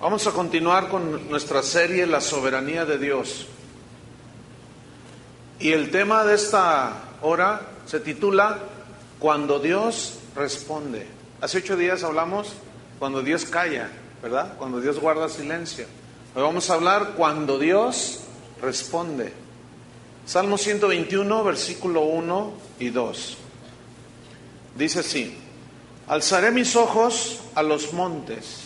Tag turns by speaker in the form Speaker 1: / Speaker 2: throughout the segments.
Speaker 1: Vamos a continuar con nuestra serie La soberanía de Dios. Y el tema de esta hora se titula Cuando Dios responde. Hace 8 días hablamos cuando Dios calla, ¿verdad? Cuando Dios guarda silencio. Hoy vamos a hablar cuando Dios responde. Salmo 121, versículo 1 y 2. Dice así: alzaré mis ojos a los montes,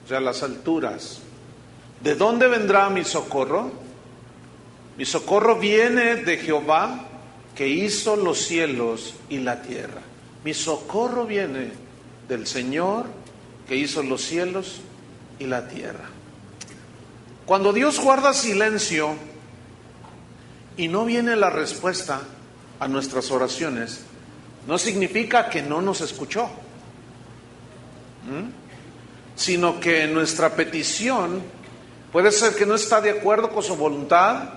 Speaker 1: o sea, a las alturas. ¿De dónde vendrá mi socorro? Mi socorro viene de Jehová, que hizo los cielos y la tierra. Mi socorro viene del Señor, que hizo los cielos y la tierra. Cuando Dios guarda silencio y no viene la respuesta a nuestras oraciones, no significa que no nos escuchó, sino que nuestra petición puede ser que no está de acuerdo con su voluntad,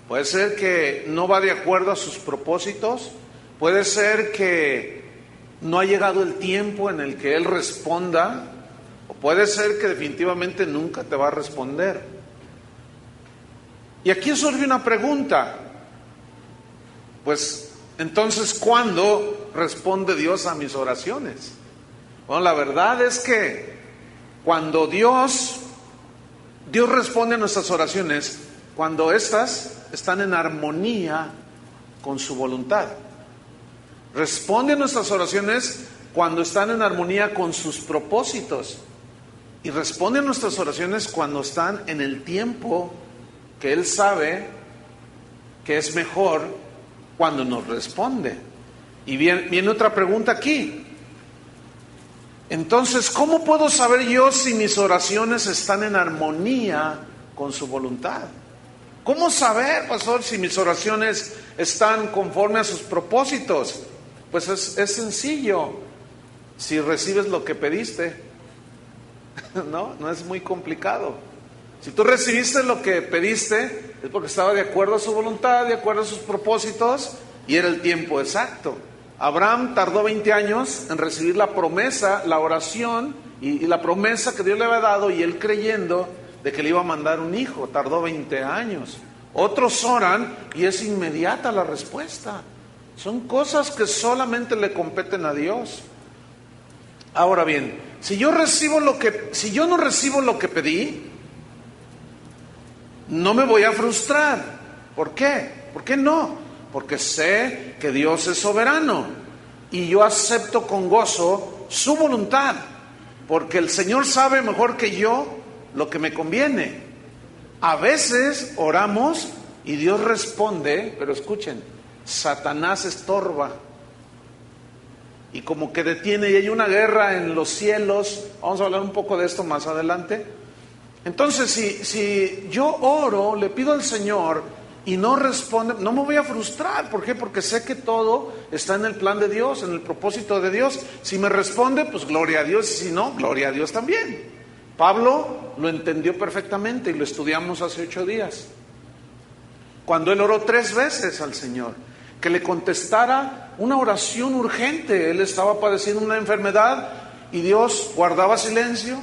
Speaker 1: puede ser que no va de acuerdo a sus propósitos, puede ser que no ha llegado el tiempo en el que Él responda, o puede ser que definitivamente nunca te va a responder. Y aquí surge una pregunta, pues entonces, ¿cuándo responde Dios a mis oraciones? Bueno, la verdad es que cuando Dios responde a nuestras oraciones cuando éstas están en armonía con su voluntad. Responde a nuestras oraciones cuando están en armonía con sus propósitos. Y responde a nuestras oraciones cuando están en el tiempo que Él sabe que es mejor cuando nos responde. Y viene otra pregunta aquí. Entonces, ¿cómo puedo saber yo si mis oraciones están en armonía con su voluntad? ¿Cómo saber, pastor, si mis oraciones están conforme a sus propósitos? Pues es sencillo. Si recibes lo que pediste, no es muy complicado. Si tú recibiste lo que pediste, es porque estaba de acuerdo a su voluntad, de acuerdo a sus propósitos, y era el tiempo exacto. Abraham tardó 20 años en recibir la promesa, la oración y la promesa que Dios le había dado, y él creyendo de que le iba a mandar un hijo, tardó 20 años. Otros oran y es inmediata la respuesta. Son cosas que solamente le competen a Dios. Ahora bien, si yo no recibo lo que pedí, no me voy a frustrar. ¿Por qué? ¿Por qué no? Porque sé que Dios es soberano y yo acepto con gozo su voluntad, porque el Señor sabe mejor que yo lo que me conviene. A veces oramos y Dios responde, pero escuchen, Satanás estorba y como que detiene, y hay una guerra en los cielos. Vamos a hablar un poco de esto más adelante. Entonces, si yo oro, le pido al Señor y no responde, no me voy a frustrar. ¿Por qué? Porque sé que todo está en el plan de Dios, en el propósito de Dios. Si me responde, pues gloria a Dios, y si no, gloria a Dios también. Pablo lo entendió perfectamente y lo estudiamos hace 8 días. Cuando él oró 3 veces al Señor, que le contestara una oración urgente. Él estaba padeciendo una enfermedad y Dios guardaba silencio,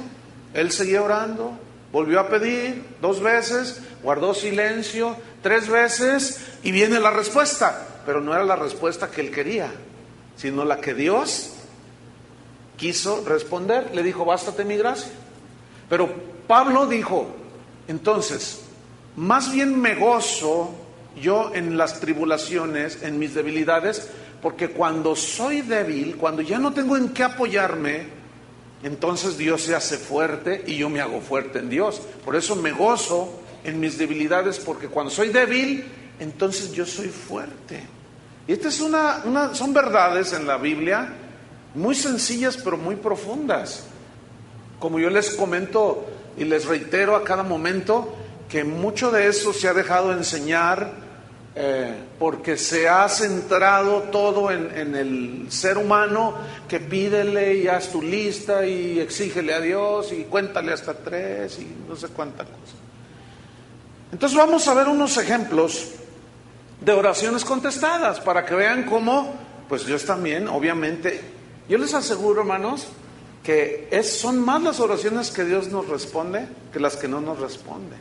Speaker 1: él seguía orando, volvió a pedir 2 veces, guardó silencio 3 veces y viene la respuesta. Pero no era la respuesta que él quería, sino la que Dios quiso responder. Le dijo: bástate mi gracia. Pero Pablo dijo: entonces, más bien me gozo yo en las tribulaciones, en mis debilidades, porque cuando soy débil, cuando ya no tengo en qué apoyarme, entonces Dios se hace fuerte y yo me hago fuerte en Dios. Por eso me gozo en mis debilidades, porque cuando soy débil, entonces yo soy fuerte. Y estas son verdades en la Biblia muy sencillas pero muy profundas. Como yo les comento y les reitero a cada momento, que mucho de eso se ha dejado enseñar porque se ha centrado todo en el ser humano, que pídele y haz tu lista y exígele a Dios y cuéntale hasta 3 y no sé cuánta cosa. Entonces vamos a ver unos ejemplos de oraciones contestadas para que vean cómo, pues Dios también, obviamente, yo les aseguro, hermanos, que son más las oraciones que Dios nos responde que las que no nos responde.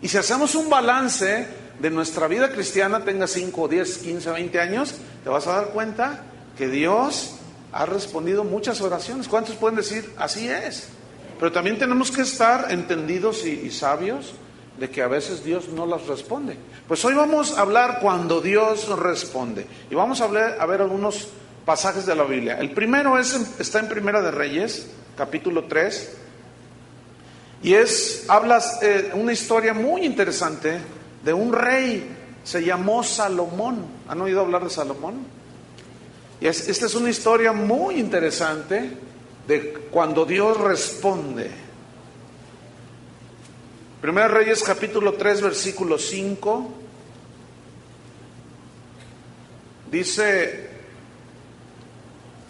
Speaker 1: Y si hacemos un balance de nuestra vida cristiana, tenga 5, 10, 15, 20 años, te vas a dar cuenta que Dios ha respondido muchas oraciones. ¿Cuántos pueden decir, así es? Pero también tenemos que estar entendidos y sabios de que a veces Dios no las responde. Pues hoy vamos a hablar cuando Dios responde. Y vamos a ver algunos pasajes de la Biblia. El primero está en Primera de Reyes, capítulo 3. Y habla una historia muy interesante de un rey, se llamó Salomón. ¿Han oído hablar de Salomón? Y esta es una historia muy interesante de cuando Dios responde. Primera de Reyes, capítulo 3, versículo 5. Dice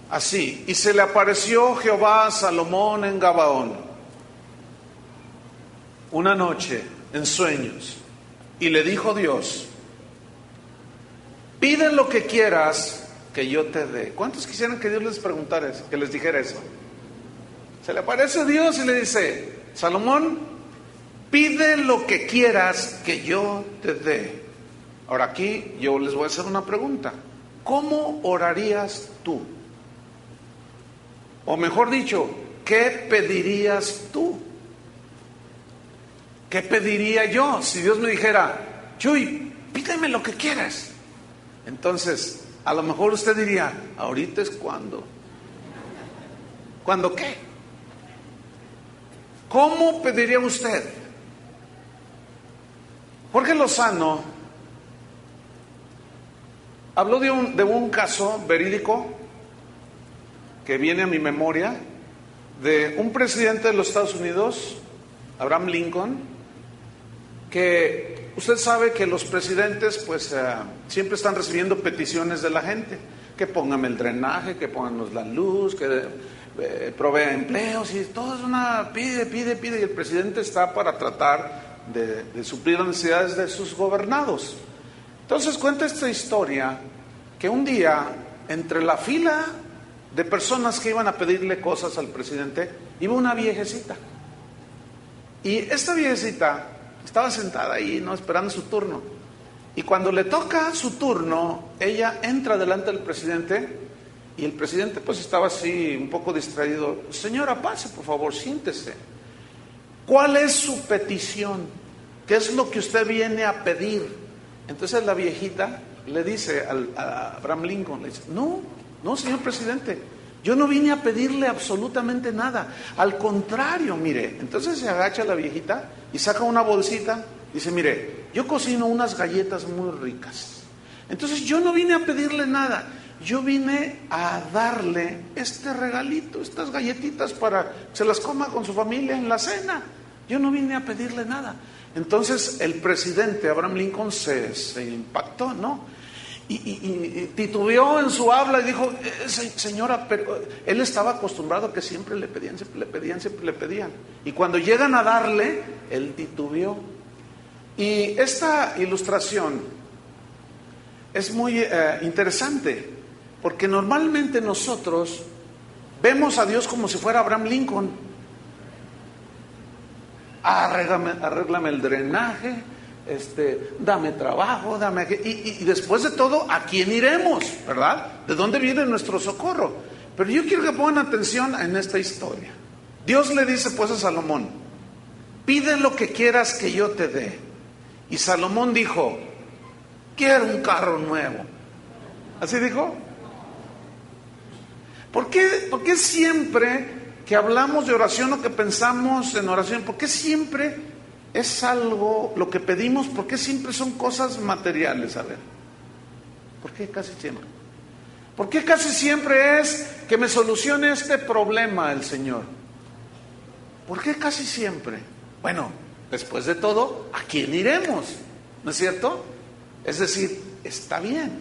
Speaker 1: así: y se le apareció Jehová a Salomón en Gabaón una noche en sueños, y le dijo Dios: pide lo que quieras que yo te dé. ¿Cuántos quisieran que Dios les preguntara eso, que les dijera eso? Se le aparece Dios y le dice: Salomón, pide lo que quieras que yo te dé. Ahora aquí yo les voy a hacer una pregunta. ¿Cómo orarías tú? O mejor dicho, ¿qué pedirías tú? ¿Qué pediría yo si Dios me dijera: Chuy, pídeme lo que quieras? Entonces, a lo mejor usted diría: ahorita es cuando. ¿Cuándo qué? ¿Cómo pediría usted? Jorge Lozano habló de un caso verídico que viene a mi memoria, de un presidente de los Estados Unidos, Abraham Lincoln, que usted sabe que los presidentes pues siempre están recibiendo peticiones de la gente, que póngame el drenaje, que pónganos la luz, que provea empleos, y todo es una pide, y el presidente está para tratar de suplir las necesidades de sus gobernados. Entonces cuenta esta historia que un día, entre la fila de personas que iban a pedirle cosas al presidente, iba una viejecita, y esta viejecita estaba sentada ahí, ¿no?, esperando su turno. Y cuando le toca su turno, ella entra delante del presidente, y el presidente pues estaba así un poco distraído. Señora, pase, por favor, siéntese. ¿Cuál es su petición? ¿Qué es lo que usted viene a pedir? Entonces la viejita le dice a Abraham Lincoln, le dice: no, señor presidente, yo no vine a pedirle absolutamente nada. Al contrario, mire. Entonces se agacha la viejita y saca una bolsita. Dice: mire, yo cocino unas galletas muy ricas. Entonces yo no vine a pedirle nada. Yo vine a darle este regalito, estas galletitas para que se las coma con su familia en la cena. Yo no vine a pedirle nada. Entonces el presidente Abraham Lincoln se impactó, ¿no? Y titubeó en su habla y dijo: señora, pero él estaba acostumbrado a que siempre le pedían. Y cuando llegan a darle, él titubeó. Y esta ilustración es muy interesante, porque normalmente nosotros vemos a Dios como si fuera Abraham Lincoln. Arréglame el drenaje, dame trabajo, y después de todo, ¿a quién iremos? ¿Verdad? ¿De dónde viene nuestro socorro? Pero yo quiero que pongan atención en esta historia. Dios le dice pues a Salomón: pide lo que quieras que yo te dé. Y Salomón dijo: quiero un carro nuevo. ¿Así dijo? ¿Por qué siempre que hablamos de oración o que pensamos en oración, por qué siempre es algo lo que pedimos? ¿Por qué siempre son cosas materiales? A ver, ¿por qué casi siempre? ¿Por qué casi siempre es que me solucione este problema el Señor? ¿Por qué casi siempre? Bueno, después de todo, ¿a quién iremos? ¿No es cierto? Es decir, está bien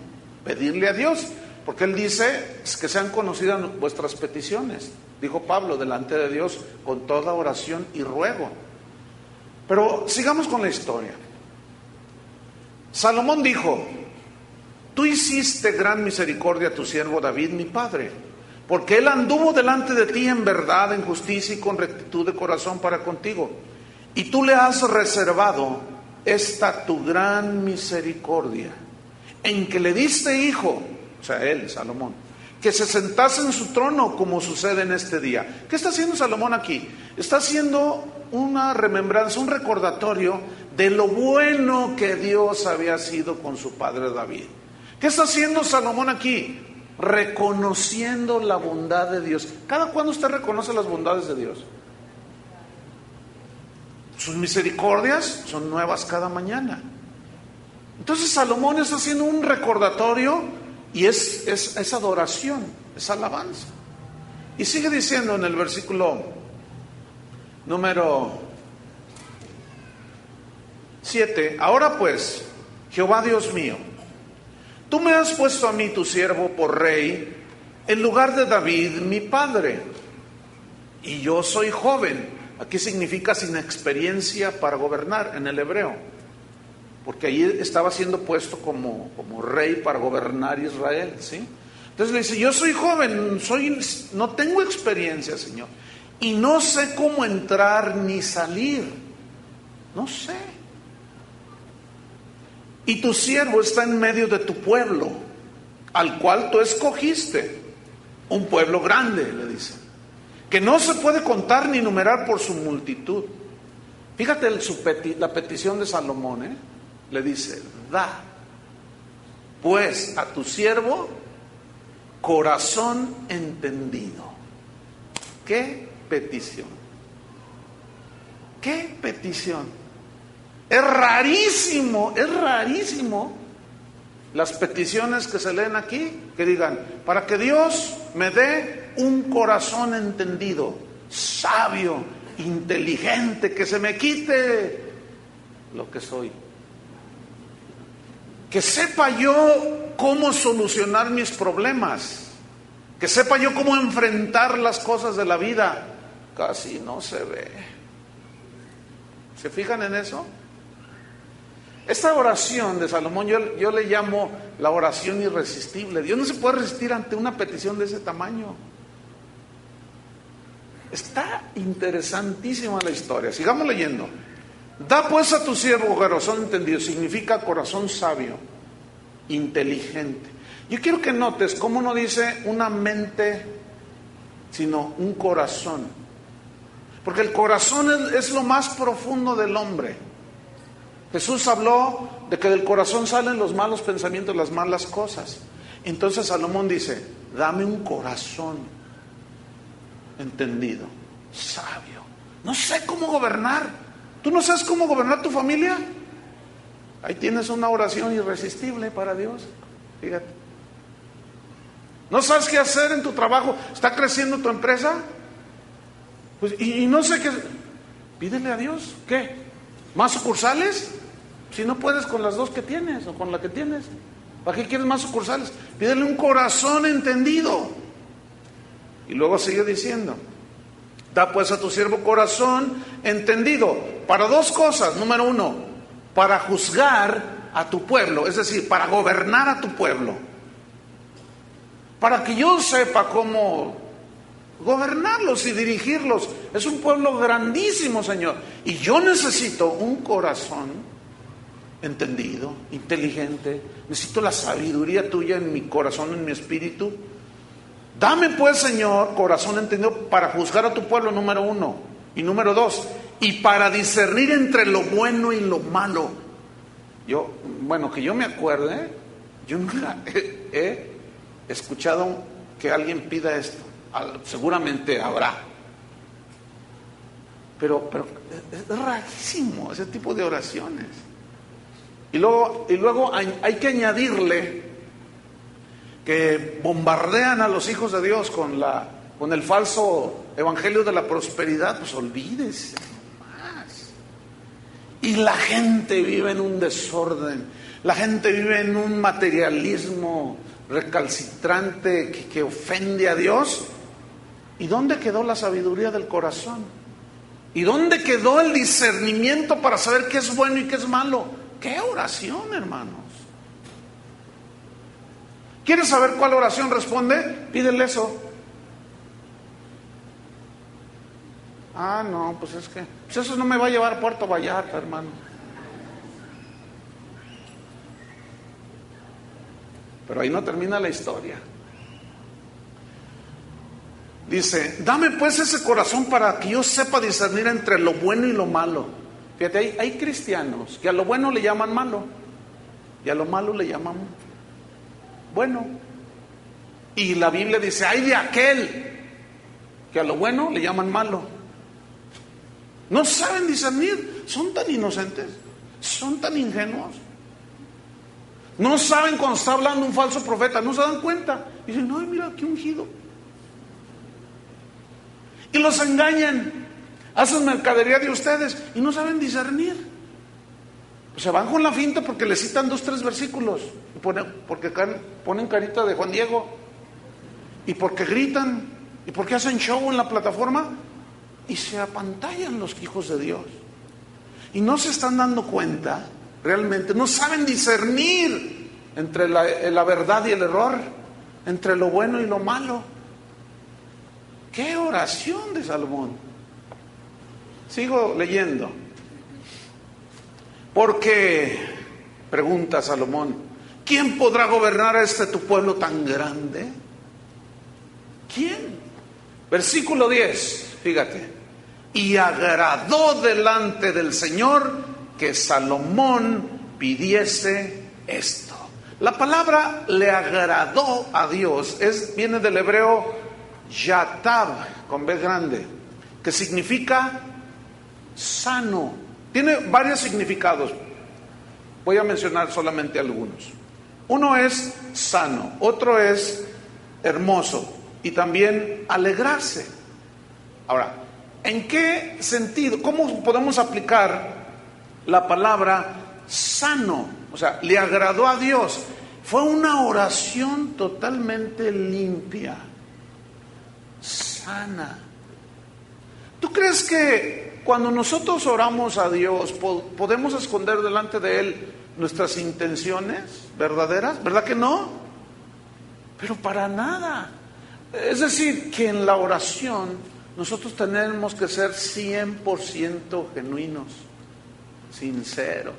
Speaker 1: pedirle a Dios, porque Él dice que sean conocidas vuestras peticiones. Dijo Pablo, delante de Dios con toda oración y ruego. Pero sigamos con la historia. Salomón dijo: tú hiciste gran misericordia a tu siervo David, mi padre, porque Él anduvo delante de ti en verdad, en justicia y con rectitud de corazón para contigo. Y tú le has reservado esta tu gran misericordia, en que le diste hijo, o sea, él, Salomón, que se sentase en su trono como sucede en este día. ¿Qué está haciendo Salomón aquí? Está haciendo una remembranza, un recordatorio de lo bueno que Dios había sido con su padre David. ¿Qué está haciendo Salomón aquí? Reconociendo la bondad de Dios. ¿Cada cuándo usted reconoce las bondades de Dios? Sus misericordias son nuevas cada mañana. Entonces Salomón está haciendo un recordatorio y es adoración, es alabanza. Y sigue diciendo en el versículo número 7: ahora pues, Jehová Dios mío, tú me has puesto a mí, tu siervo, por rey, en lugar de David, mi padre. Y yo soy joven. Aquí significa sin experiencia para gobernar en el hebreo, porque ahí estaba siendo puesto como rey para gobernar Israel, ¿sí? Entonces le dice: yo soy joven, no tengo experiencia, Señor, y no sé cómo entrar ni salir, no sé. Y tu siervo está en medio de tu pueblo, al cual tú escogiste, un pueblo grande, le dice, que no se puede contar ni numerar por su multitud. Fíjate la petición de Salomón, le dice: da pues a tu siervo corazón entendido. ¿Qué petición? ¿Qué petición? Es rarísimo las peticiones que se leen aquí, que digan: para que Dios me dé un corazón entendido, sabio, inteligente, que se me quite lo que soy, que sepa yo cómo solucionar mis problemas, que sepa yo cómo enfrentar las cosas de la vida. Casi no se ve. ¿Se fijan en eso? Esta oración de Salomón yo le llamo la oración irresistible. Dios no se puede resistir ante una petición de ese tamaño. Está interesantísima la historia. Sigamos leyendo. Da pues a tu siervo corazón entendido. Significa corazón sabio, inteligente. Yo quiero que notes cómo no dice una mente, sino un corazón. Porque el corazón es lo más profundo del hombre. Jesús habló de que del corazón salen los malos pensamientos, las malas cosas. Entonces Salomón dice: dame un corazón entendido, sabio. No sé cómo gobernar. ¿Tú no sabes cómo gobernar tu familia? Ahí tienes una oración irresistible para Dios. Fíjate. ¿No sabes qué hacer en tu trabajo? ¿Está creciendo tu empresa? Pues, y no sé qué. Pídele a Dios. ¿Qué? ¿Más sucursales? Si no puedes con las dos que tienes o con la que tienes, ¿para qué quieres más sucursales? Pídele un corazón entendido. Y luego sigue diciendo: da pues a tu siervo corazón entendido para dos cosas. Número uno, para juzgar a tu pueblo, es decir, para gobernar a tu pueblo, para que yo sepa cómo gobernarlos y dirigirlos. Es un pueblo grandísimo, Señor, y yo necesito un corazón entendido, inteligente. Necesito la sabiduría tuya en mi corazón, en mi espíritu. Dame pues, Señor, corazón entendido para juzgar a tu pueblo, número uno. Y número dos, y para discernir entre lo bueno y lo malo. Que yo me acuerde, yo nunca he escuchado que alguien pida esto. Seguramente habrá. Pero es rarísimo ese tipo de oraciones. Y luego hay que añadirle que bombardean a los hijos de Dios con el falso evangelio de la prosperidad. Pues olvídese más. Y la gente vive en un desorden, la gente vive en un materialismo recalcitrante que ofende a Dios. ¿Y dónde quedó la sabiduría del corazón? ¿Y dónde quedó el discernimiento para saber qué es bueno y qué es malo? ¡Qué oración, hermanos! ¿Quieres saber cuál oración responde? Pídele eso. Ah, no, pues es que pues eso no me va a llevar a Puerto Vallarta, hermano. Pero ahí no termina la historia. Dice, dame pues ese corazón para que yo sepa discernir entre lo bueno y lo malo. Fíjate, hay cristianos que a lo bueno le llaman malo y a lo malo le llaman bueno. Y la Biblia dice, ay de aquel que a lo bueno le llaman malo. No saben discernir, son tan inocentes, son tan ingenuos. No saben cuando está hablando un falso profeta, no se dan cuenta. Dicen, ay, mira, qué ungido. Y los engañan, hacen mercadería de ustedes y no saben discernir. Pues se van con la finta porque les citan 2, 3 versículos, porque ponen carita de Juan Diego, y porque gritan, y porque hacen show en la plataforma, y se apantallan los hijos de Dios. Y no se están dando cuenta, realmente, no saben discernir entre la verdad y el error, entre lo bueno y lo malo. ¡Qué oración de Salomón! Sigo leyendo. Porque, pregunta Salomón, ¿quién podrá gobernar a tu pueblo tan grande? ¿Quién? Versículo 10, fíjate. Y agradó delante del Señor que Salomón pidiese esto. La palabra le agradó a Dios, viene del hebreo Yatab, con B grande, que significa sano. Tiene varios significados. Voy a mencionar solamente algunos. Uno es sano, otro es hermoso y también alegrarse. Ahora, ¿en qué sentido? ¿Cómo podemos aplicar la palabra sano? O sea, le agradó a Dios. Fue una oración totalmente limpia, sana. ¿Tú crees que cuando nosotros oramos a Dios podemos esconder delante de Él nuestras intenciones verdaderas? ¿Verdad que no? Pero para nada. Es decir, que en la oración nosotros tenemos que ser 100% genuinos, sinceros.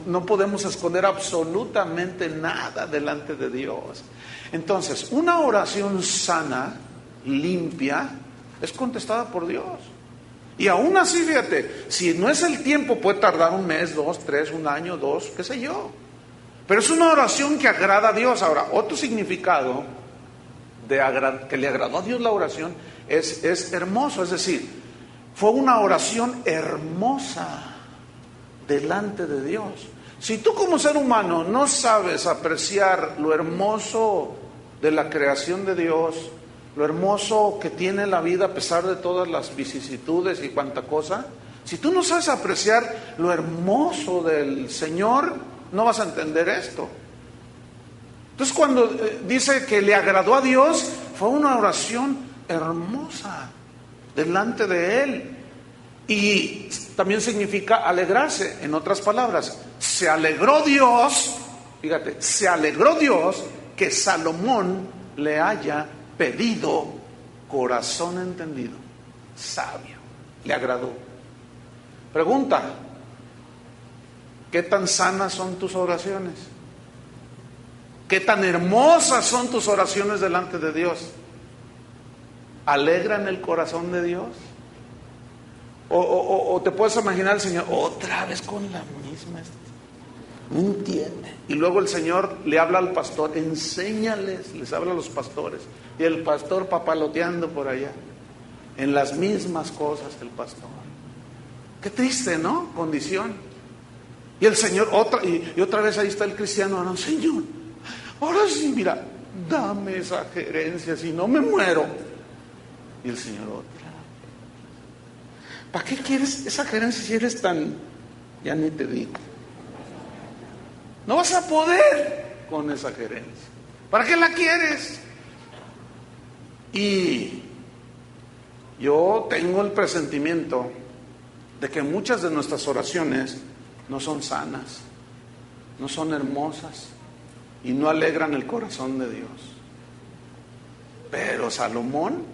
Speaker 1: No podemos esconder absolutamente nada delante de Dios. Entonces, una oración sana, limpia, es contestada por Dios. Y aún así, fíjate, si no es el tiempo, puede tardar 1 mes, 2, 3, 1 año, 2, qué sé yo. Pero es una oración que agrada a Dios. Ahora, otro significado que le agradó a Dios la oración es hermoso. Es decir, fue una oración hermosa delante de Dios. Si tú como ser humano no sabes apreciar lo hermoso de la creación de Dios, lo hermoso que tiene la vida a pesar de todas las vicisitudes y cuanta cosa, si tú no sabes apreciar lo hermoso del Señor, no vas a entender esto. Entonces cuando dice que le agradó a Dios, fue una oración hermosa delante de Él. Y también significa alegrarse. En otras palabras, se alegró Dios, fíjate, se alegró Dios que Salomón le haya pedido corazón entendido, sabio. Le agradó. Pregunta, ¿qué tan sanas son tus oraciones? ¿Qué tan hermosas son tus oraciones delante de Dios? ¿Alegran el corazón de Dios? O te puedes imaginar al Señor otra vez con la misma, no entiende. Y luego el Señor le habla al pastor, enséñales, les habla a los pastores, y el pastor papaloteando por allá en las mismas cosas el pastor. Qué triste, ¿no? Condición. Y el Señor otra vez ahí está el cristiano, no, Señor, ahora sí, mira, dame esa gerencia, si no me muero. Y el Señor otra. ¿Para qué quieres esa gerencia si eres tan, ya ni te digo? No vas a poder con esa gerencia. ¿Para qué la quieres? Y yo tengo el presentimiento de que muchas de nuestras oraciones no son sanas, no son hermosas y no alegran el corazón de Dios. Pero Salomón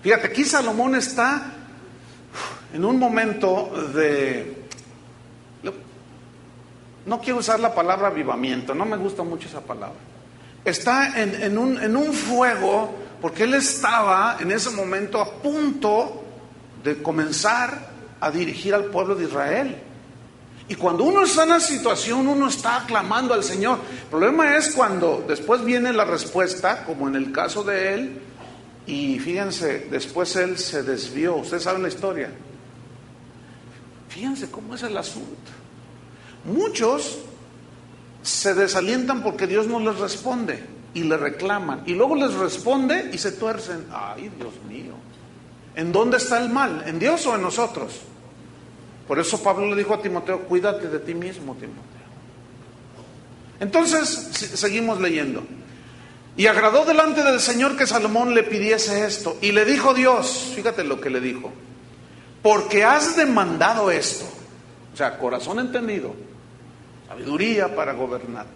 Speaker 1: Fíjate, aquí Salomón está en un momento de... No quiero usar la palabra avivamiento, no me gusta mucho esa palabra. Está en un fuego, porque él estaba en ese momento a punto de comenzar a dirigir al pueblo de Israel. Y cuando uno está en la situación, uno está clamando al Señor. El problema es cuando después viene la respuesta, como en el caso de él, y fíjense, después él se desvió. Ustedes saben la historia. Fíjense cómo es el asunto. Muchos se desalientan porque Dios no les responde y le reclaman, y luego les responde y se tuercen. Ay, Dios mío, ¿en dónde está el mal? ¿En Dios o en nosotros? Por eso Pablo le dijo a Timoteo: cuídate de ti mismo, Timoteo. Entonces seguimos leyendo. Y agradó delante del Señor que Salomón le pidiese esto, y le dijo Dios, fíjate lo que le dijo: porque has demandado esto, o sea, corazón entendido, sabiduría para gobernar,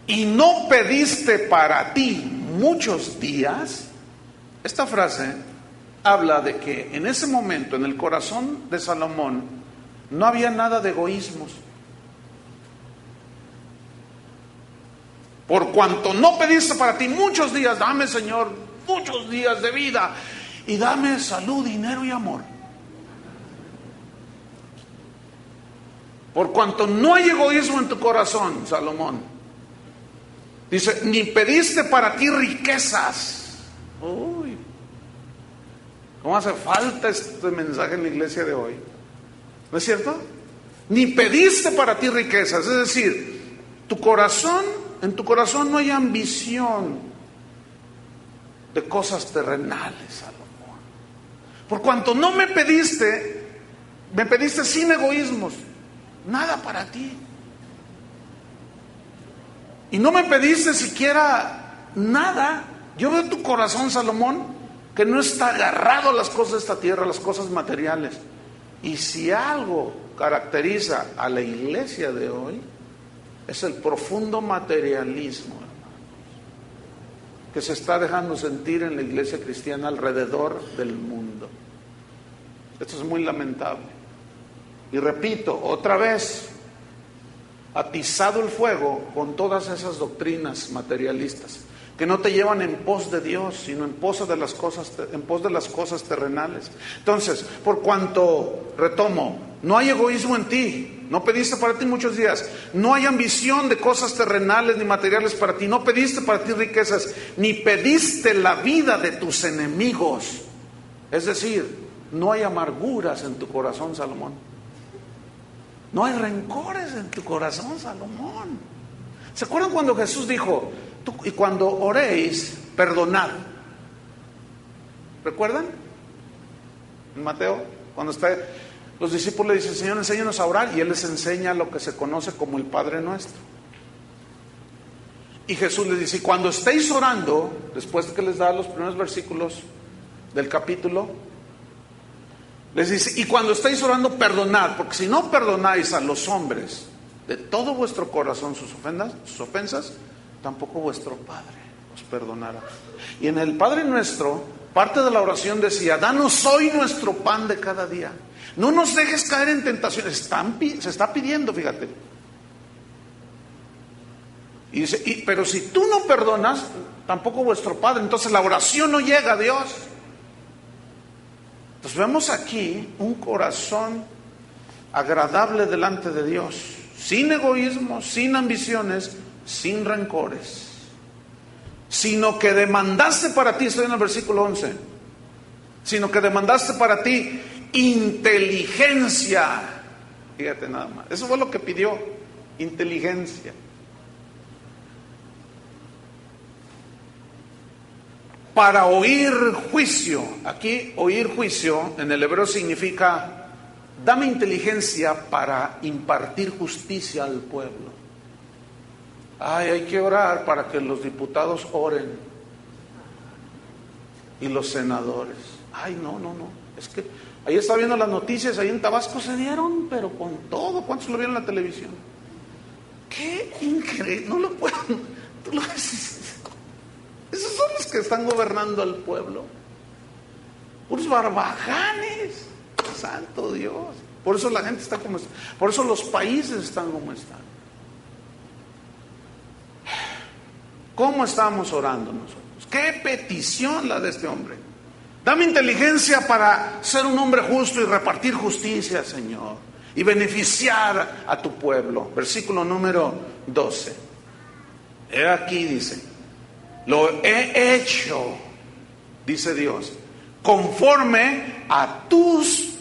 Speaker 1: y no pediste para ti muchos días. Esta frase habla de que en ese momento, en el corazón de Salomón, no había nada de egoísmos. Por cuanto no pediste para ti muchos días, dame, Señor, muchos días de vida, y dame salud, dinero y amor. Por cuanto no hay egoísmo en tu corazón, Salomón. Dice, ni pediste para ti riquezas. Uy, ¿cómo hace falta este mensaje en la iglesia de hoy? ¿No es cierto? Ni pediste para ti riquezas. Es decir, tu corazón, en tu corazón no hay ambición de cosas terrenales, Salomón. Por cuanto no me pediste sin egoísmos. Nada para ti. Y no me pediste siquiera nada. Yo veo tu corazón, Salomón, que no está agarrado a las cosas de esta tierra, a las cosas materiales. Y si algo caracteriza a la iglesia de hoy, es el profundo materialismo, hermanos, que se está dejando sentir en la iglesia cristiana alrededor del mundo. Esto es muy lamentable. Y repito, otra vez, atizado el fuego con todas esas doctrinas materialistas que no te llevan en pos de Dios, sino en pos de las cosas terrenales. Entonces, por cuanto, retomo, no hay egoísmo en ti, no pediste para ti muchos días, no hay ambición de cosas terrenales ni materiales para ti, no pediste para ti riquezas, ni pediste la vida de tus enemigos. Es decir, no hay amarguras en tu corazón, Salomón. No hay rencores en tu corazón, Salomón. ¿Se acuerdan cuando Jesús dijo, y cuando oréis, perdonad? ¿Recuerdan? En Mateo, cuando los discípulos le dicen, Señor, enséñanos a orar, y Él les enseña lo que se conoce como el Padre Nuestro. Y Jesús les dice, y cuando estéis orando, después de que les da los primeros versículos del capítulo, les dice, y cuando estéis orando, perdonad, porque si no perdonáis a los hombres de todo vuestro corazón sus ofensas, tampoco vuestro Padre os perdonará. Y en el Padre Nuestro, parte de la oración decía, danos hoy nuestro pan de cada día. No nos dejes caer en tentaciones. Se está pidiendo, fíjate. Y dice, pero si tú no perdonas, tampoco vuestro Padre. Entonces la oración no llega a Dios. Entonces vemos aquí un corazón agradable delante de Dios, sin egoísmo, sin ambiciones, sin rencores, sino que demandaste para ti, estoy en el versículo 11, sino que demandaste para ti inteligencia. Fíjate nada más, eso fue lo que pidió, inteligencia. Para oír juicio. Aquí oír juicio en el hebreo significa dame inteligencia para impartir justicia al pueblo. Ay, hay que orar para que los diputados oren y los senadores. Ay, no, es que ahí está viendo las noticias, ahí en Tabasco se dieron, pero con todo. ¿Cuántos lo vieron en la televisión? Qué increíble, no lo puedo, tú lo ves. Esos son los que están gobernando al pueblo. puros barbajanes. Santo Dios. Por eso la gente está como está. Por eso los países están como están. ¿Cómo estamos orando nosotros? ¿Qué petición la de este hombre? Dame inteligencia para ser un hombre justo y repartir justicia, Señor, y beneficiar a tu pueblo. Versículo número 12. He aquí, dice, lo he hecho, dice Dios, conforme a tus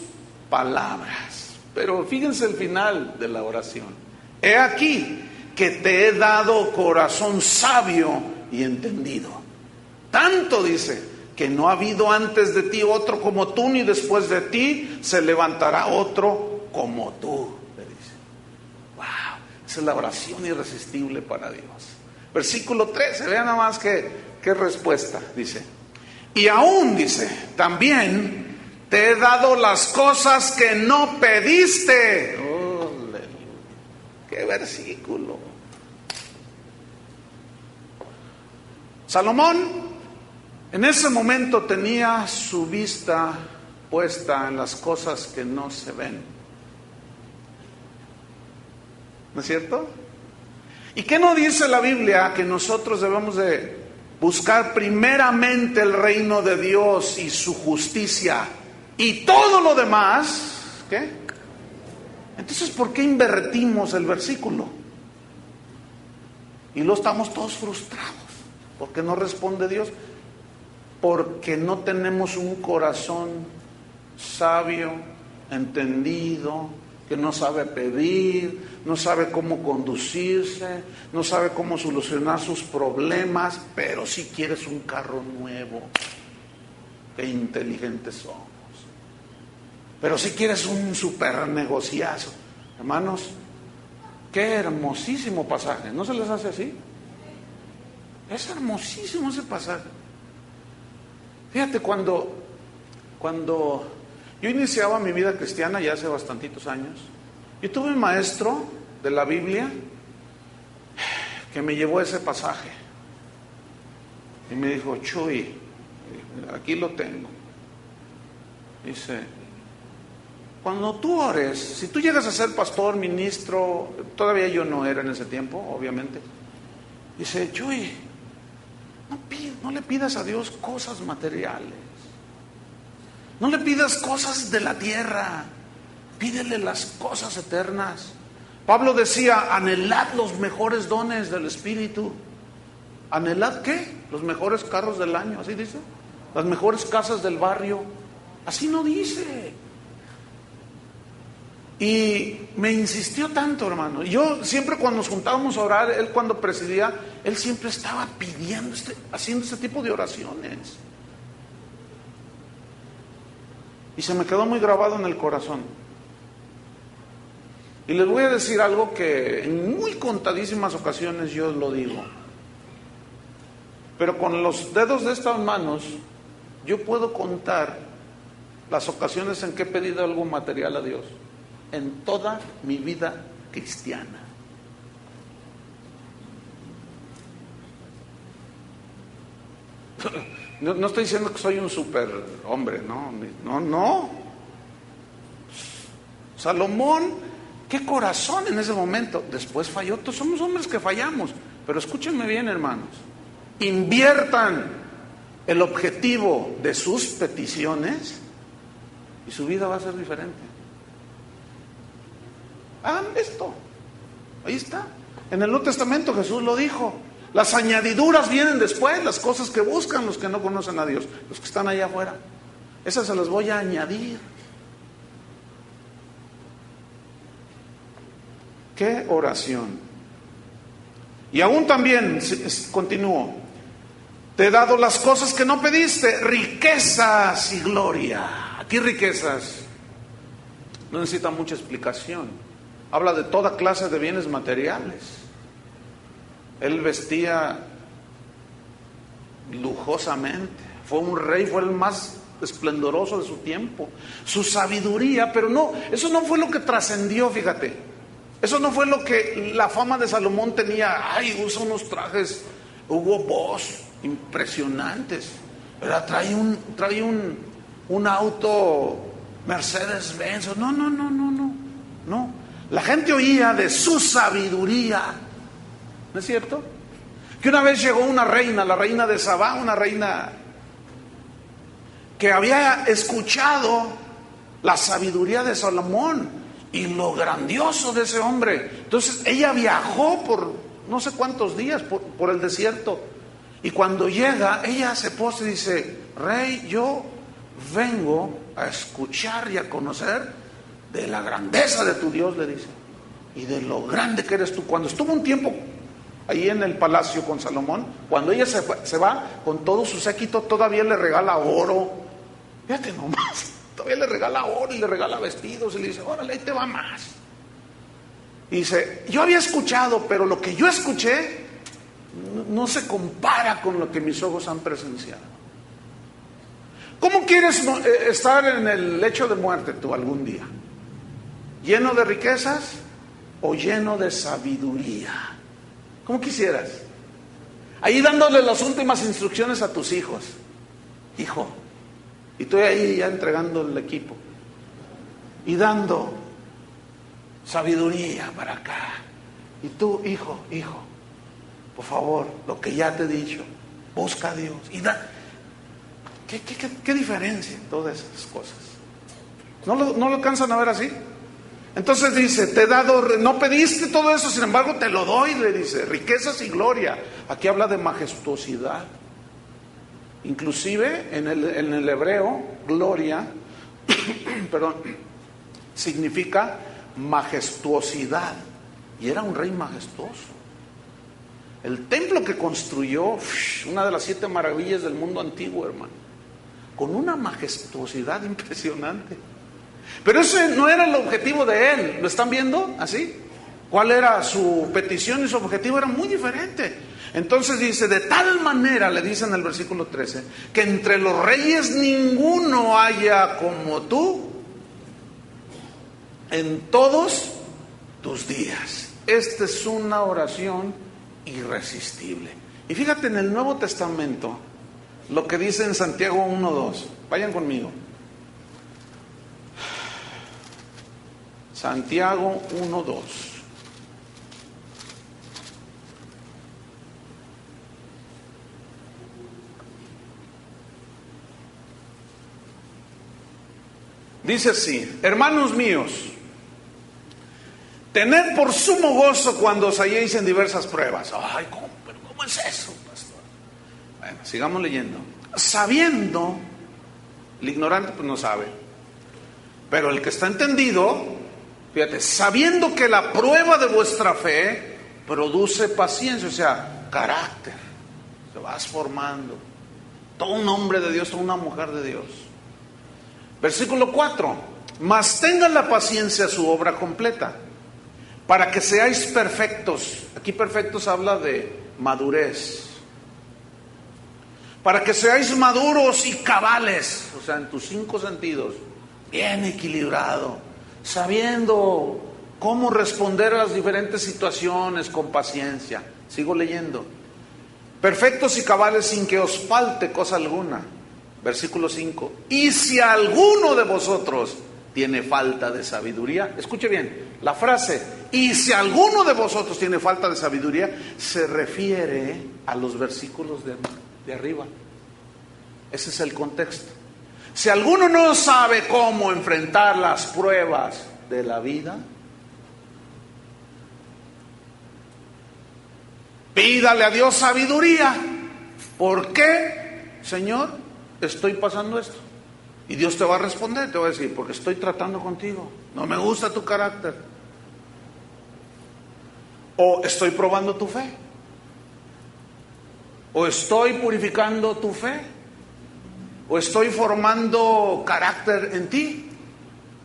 Speaker 1: palabras. Pero fíjense el final de la oración. He aquí que te he dado corazón sabio y entendido. Tanto dice que no ha habido antes de ti otro como tú, ni después de ti se levantará otro como tú. Le dice. Wow, esa es la oración irresistible para Dios. Versículo 13, vean nada más qué respuesta. Dice, y aún dice, también te he dado las cosas que no pediste. Oh, qué versículo. Salomón en ese momento tenía su vista puesta en las cosas que no se ven. ¿No es cierto? ¿Y qué no dice la Biblia? Que nosotros debemos de buscar primeramente el reino de Dios y su justicia, y todo lo demás, ¿qué? Entonces, ¿por qué invertimos el versículo? Y luego estamos todos frustrados. ¿Por qué no responde Dios? Porque no tenemos un corazón sabio, entendido, que no sabe pedir, no sabe cómo conducirse, no sabe cómo solucionar sus problemas, pero si quieres un carro nuevo. Qué inteligentes somos. Pero si quieres un super negociazo. Hermanos, qué hermosísimo pasaje. ¿No se les hace así? Es hermosísimo ese pasaje. Fíjate, cuando yo iniciaba mi vida cristiana ya hace bastantitos años, yo tuve un maestro de la Biblia que me llevó ese pasaje y me dijo, Chuy, aquí lo tengo. Dice, cuando tú ores, si tú llegas a ser pastor, ministro, todavía yo no era en ese tiempo, obviamente. Dice, Chuy, no le pidas a Dios cosas materiales. No le pidas cosas de la tierra. Pídele las cosas eternas. Pablo decía, anhelad los mejores dones del Espíritu. ¿Anhelad qué? Los mejores carros del año, así dice. Las mejores casas del barrio. Así no dice. Y me insistió tanto, hermano. Yo siempre cuando nos juntábamos a orar, él cuando presidía, él siempre estaba pidiendo, haciendo este tipo de oraciones. Y se me quedó muy grabado en el corazón. Y les voy a decir algo que en muy contadísimas ocasiones yo lo digo. Pero con los dedos de estas manos, yo puedo contar las ocasiones en que he pedido algo material a Dios. En toda mi vida cristiana. No estoy diciendo que soy un super hombre, no. Salomón, qué corazón en ese momento. Después falló, todos somos hombres que fallamos. Pero escúchenme bien, hermanos. Inviertan el objetivo de sus peticiones y su vida va a ser diferente. Hagan esto. Ahí está. En el Nuevo Testamento Jesús lo dijo. Las añadiduras vienen después, las cosas que buscan los que no conocen a Dios, los que están allá afuera. Esas se las voy a añadir. Qué oración. Y aún también, continúo, te he dado las cosas que no pediste, riquezas y gloria. Aquí riquezas no necesita mucha explicación. Habla de toda clase de bienes materiales. Él vestía lujosamente. Fue un rey, fue el más esplendoroso de su tiempo. Su sabiduría, pero no, eso no fue lo que trascendió, fíjate. Eso no fue lo que la fama de Salomón tenía. Ay, usa unos trajes Hugo Boss impresionantes. Pero trae un un auto Mercedes-Benz. No. La gente oía de su sabiduría. ¿No es cierto? Que una vez llegó una reina, la reina de Sabá, una reina que había escuchado la sabiduría de Salomón y lo grandioso de ese hombre. Entonces ella viajó por no sé cuántos días por el desierto. Y cuando llega, ella se postra y dice: Rey, yo vengo a escuchar y a conocer de la grandeza de tu Dios, le dice, y de lo grande que eres tú. Cuando estuvo un tiempo ahí en el palacio con Salomón, cuando ella se va con todo su séquito, todavía le regala oro. Fíjate nomás, todavía le regala oro y le regala vestidos y le dice: órale, ahí te va más. Y dice: yo había escuchado, pero lo que yo escuché no se compara con lo que mis ojos han presenciado. ¿Cómo quieres estar en el lecho de muerte tú algún día? ¿Lleno de riquezas o lleno de sabiduría? ¿Cómo quisieras? Ahí dándole las últimas instrucciones a tus hijos. Hijo, y estoy ahí ya entregando el equipo y dando sabiduría para acá. Y tú, hijo, por favor, lo que ya te he dicho, busca a Dios y da. ¿Qué diferencia en todas esas cosas? ¿No lo alcanzan a ver así? Entonces dice: te he dado, no pediste todo eso, sin embargo te lo doy, le dice, riquezas y gloria. Aquí habla de majestuosidad. Inclusive en el hebreo, gloria, perdón, significa majestuosidad. Y era un rey majestuoso. El templo que construyó, una de las 7 maravillas del mundo antiguo, hermano, con una majestuosidad impresionante. Pero ese no era el objetivo de él. ¿Lo están viendo así? ¿Cuál era su petición y su objetivo? Era muy diferente. Entonces dice: de tal manera, le dice en el versículo 13, que entre los reyes ninguno haya como tú en todos tus días. Esta es una oración irresistible. Y fíjate en el Nuevo Testamento lo que dice en Santiago 1:2. Vayan conmigo. Santiago 1:2. Dice así: hermanos míos, tened por sumo gozo cuando os halléis en diversas pruebas. Ay, ¿cómo es eso, pastor? Bueno, sigamos leyendo. Sabiendo, el ignorante pues no sabe, pero el que está entendido, fíjate, sabiendo que la prueba de vuestra fe produce paciencia, o sea, carácter. Te vas formando. Todo un hombre de Dios, toda una mujer de Dios. Versículo 4. Mas tengan la paciencia su obra completa, para que seáis perfectos. Aquí perfectos habla de madurez. Para que seáis maduros y cabales, o sea, en tus 5 sentidos, bien equilibrado, sabiendo cómo responder a las diferentes situaciones con paciencia. Sigo leyendo. Perfectos y cabales sin que os falte cosa alguna. Versículo 5. Y si alguno de vosotros tiene falta de sabiduría, escuche bien, la frase, y si alguno de vosotros tiene falta de sabiduría, se refiere a los versículos de arriba. Ese es el contexto. Si alguno no sabe cómo enfrentar las pruebas de la vida, pídale a Dios sabiduría. ¿Por qué, Señor, estoy pasando esto? Y Dios te va a responder, te va a decir: porque estoy tratando contigo, no me gusta tu carácter, o estoy probando tu fe, o estoy purificando tu fe, o estoy formando carácter en ti.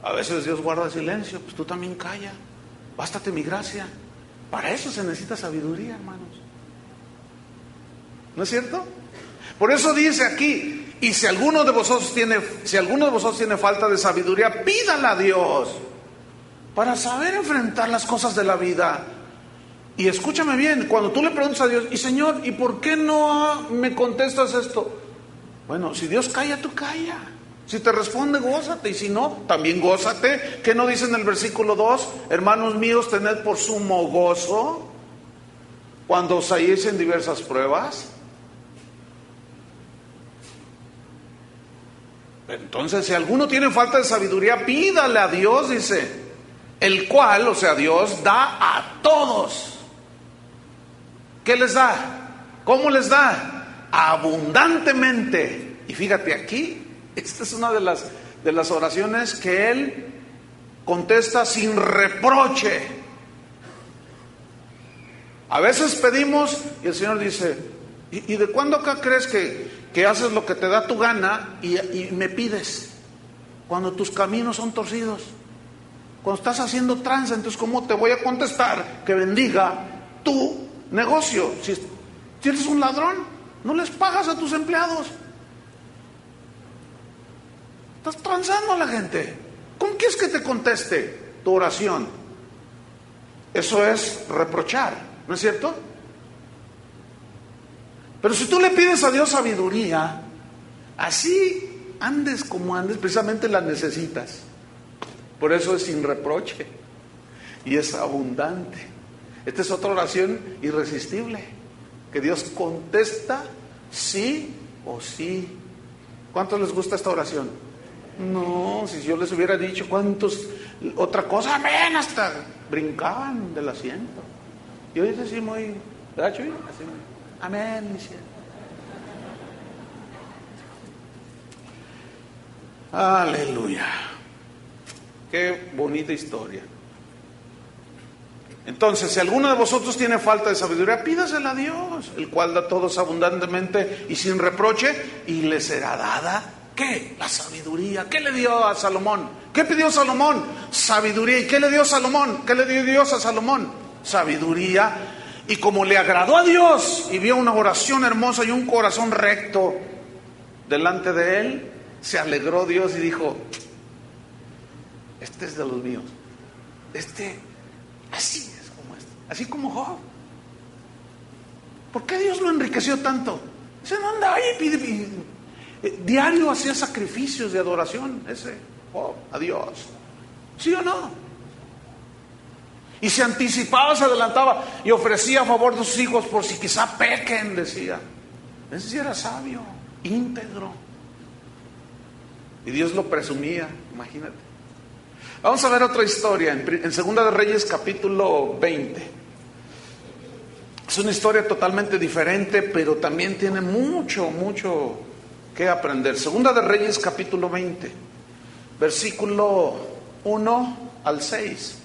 Speaker 1: A veces Dios guarda silencio, pues tú también calla, bástate mi gracia. Para eso se necesita sabiduría, hermanos. ¿No es cierto? Por eso dice aquí: y si alguno de vosotros tiene falta de sabiduría, pídala a Dios para saber enfrentar las cosas de la vida. Y escúchame bien, cuando tú le preguntas a Dios: y Señor, ¿y por qué no me contestas esto? Bueno, si Dios calla, tú calla. Si te responde, gózate, y si no, también gózate. ¿Qué no dice en el versículo 2? Hermanos míos, tened por sumo gozo cuando os halléis en diversas pruebas. Entonces, si alguno tiene falta de sabiduría, pídale a Dios, dice, el cual, o sea, Dios da a todos. ¿Qué les da? ¿Cómo les da? Abundantemente. Y fíjate aquí, esta es una de las oraciones que Él contesta sin reproche. A veces pedimos y el Señor dice, ¿y de cuándo acá crees que haces lo que te da tu gana y me pides? Cuando tus caminos son torcidos, cuando estás haciendo tranza, entonces ¿cómo te voy a contestar que bendiga tu negocio? Si eres un ladrón, no les pagas a tus empleados. Estás transando a la gente. ¿Cómo quieres que te conteste tu oración? Eso es reprochar, ¿no es cierto? Pero si tú le pides a Dios sabiduría, así andes como andes, precisamente la necesitas. Por eso es sin reproche y es abundante. Esta es otra oración irresistible, que Dios contesta sí o sí. ¿Cuántos les gusta esta oración? No, si yo les hubiera dicho cuántos, otra cosa, amén, hasta brincaban del asiento. Y hoy así muy, ¿verdad, Chuy? Así muy, amén, dice. Aleluya. Qué bonita historia. Entonces, si alguno de vosotros tiene falta de sabiduría, pídasela a Dios, el cual da a todos abundantemente y sin reproche, y le será dada. ¿Qué? La sabiduría. ¿Qué le dio a Salomón? ¿Qué pidió Salomón? Sabiduría. ¿Y qué le dio Salomón? ¿Qué le dio Dios a Salomón? Sabiduría. Y como le agradó a Dios y vio una oración hermosa y un corazón recto delante de él, se alegró Dios y dijo, este es de los míos. Así es como este. Así como Job. ¿Por qué Dios lo enriqueció tanto? Se no anda ahí, pide. Diario hacía sacrificios de adoración ese Job a Dios. ¿Sí o no? Y se anticipaba, se adelantaba y ofrecía a favor de sus hijos por si quizá pequen, decía. Ese sí era sabio, íntegro. Y Dios lo presumía, imagínate. Vamos a ver otra historia en Segunda de Reyes capítulo 20. Es una historia totalmente diferente, pero también tiene mucho que aprender. Segunda de Reyes capítulo 20, versículo 1 al 6.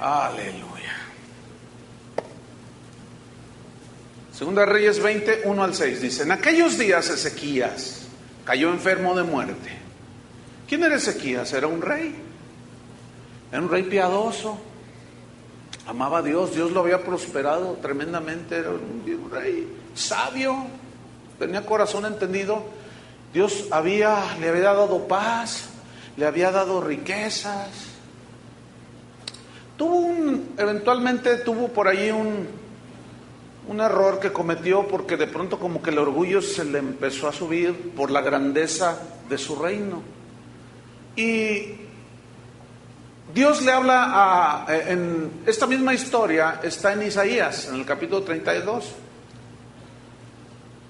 Speaker 1: Aleluya. Segunda de Reyes 20, 1 al 6. Dice, en aquellos días Ezequías cayó enfermo de muerte. ¿Quién era Ezequías? Era un rey. Era un rey piadoso. Amaba a Dios. Dios lo había prosperado tremendamente. Era un rey sabio. Tenía corazón entendido. Dios le había dado paz. Le había dado riquezas. Eventualmente tuvo por ahí un error que cometió, porque de pronto como que el orgullo se le empezó a subir por la grandeza de su reino. Y Dios le habla en esta misma historia, está en Isaías, en el capítulo 32.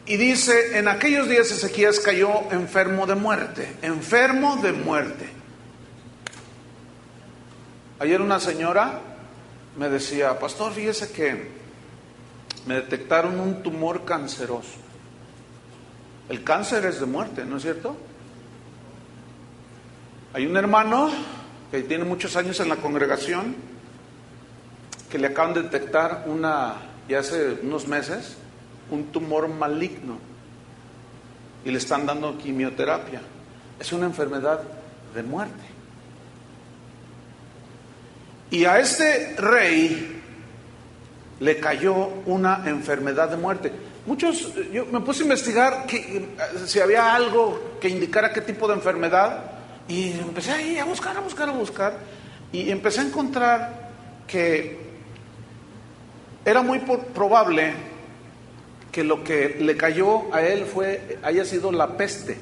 Speaker 1: Y dice, en aquellos días Ezequías cayó enfermo de muerte. Ayer una señora me decía, pastor, fíjese que me detectaron un tumor canceroso. El cáncer es de muerte, ¿no es cierto? Hay un hermano que tiene muchos años en la congregación que le acaban de detectar ya hace unos meses, un tumor maligno y le están dando quimioterapia. Es una enfermedad de muerte. Y a este rey le cayó una enfermedad de muerte. Yo me puse a investigar si había algo que indicara qué tipo de enfermedad, y empecé ahí a buscar, y empecé a encontrar que era muy probable que lo que le cayó a él haya sido la peste,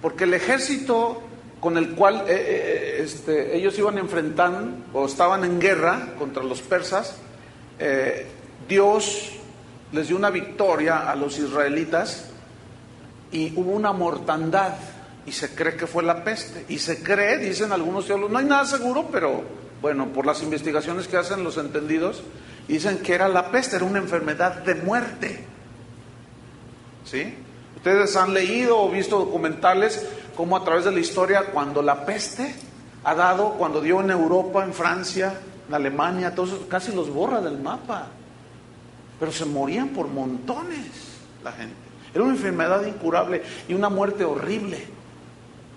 Speaker 1: porque el ejército con el cual ellos iban enfrentando o estaban en guerra contra los persas, Dios les dio una victoria a los israelitas y hubo una mortandad y se cree que fue la peste, y se cree, dicen algunos teólogos, no hay nada seguro, pero bueno, por las investigaciones que hacen los entendidos, dicen que era la peste, era una enfermedad de muerte. ¿Sí? Ustedes han leído o visto documentales como a través de la historia, cuando la peste ha dado, cuando dio en Europa, en Francia, en Alemania, todos casi los borra del mapa, pero se morían por montones la gente. Era una enfermedad incurable y una muerte horrible,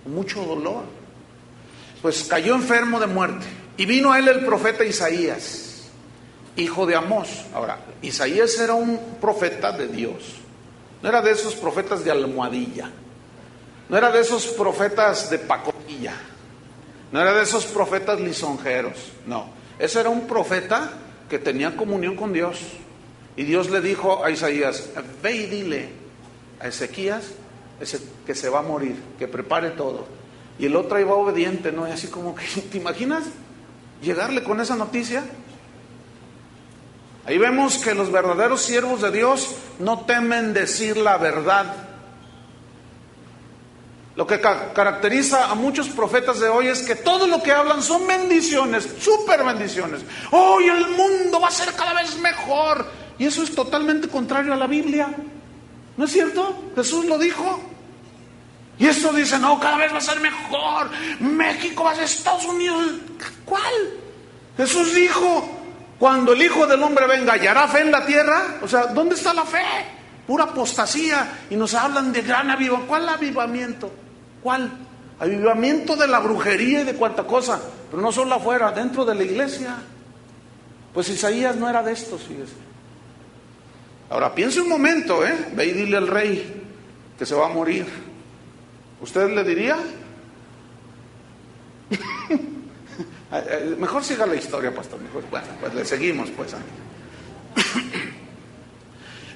Speaker 1: con mucho dolor. Pues cayó enfermo de muerte y vino a él el profeta Isaías, hijo de Amós. Ahora, Isaías era un profeta de Dios. No era de esos profetas de almohadilla, no era de esos profetas de pacotilla, no era de esos profetas lisonjeros, no. Ese era un profeta que tenía comunión con Dios. Y Dios le dijo a Isaías, ve y dile a Ezequías que se va a morir, que prepare todo. Y el otro iba obediente, ¿no? Y así como que, ¿te imaginas llegarle con esa noticia? Ahí vemos que los verdaderos siervos de Dios no temen decir la verdad. Lo que caracteriza a muchos profetas de hoy es que todo lo que hablan son bendiciones, súper bendiciones. Hoy el mundo va a ser cada vez mejor. Y eso es totalmente contrario a la Biblia. ¿No es cierto? Jesús lo dijo. Y eso dice, no, cada vez va a ser mejor. México va a ser Estados Unidos. ¿Cuál? Jesús dijo, cuando el Hijo del Hombre venga, ¿hallará fe en la tierra? O sea, ¿dónde está la fe? Pura apostasía. Y nos hablan de gran avivamiento. ¿Cuál avivamiento? ¿Cuál? Avivamiento de la brujería y de cuanta cosa. Pero no solo afuera, dentro de la iglesia. Pues Isaías no era de estos, fíjese. Ahora piense un momento, ve y dile al rey que se va a morir. ¿Usted le diría? Mejor siga la historia, pastor. Mejor. Bueno, pues le seguimos, pues.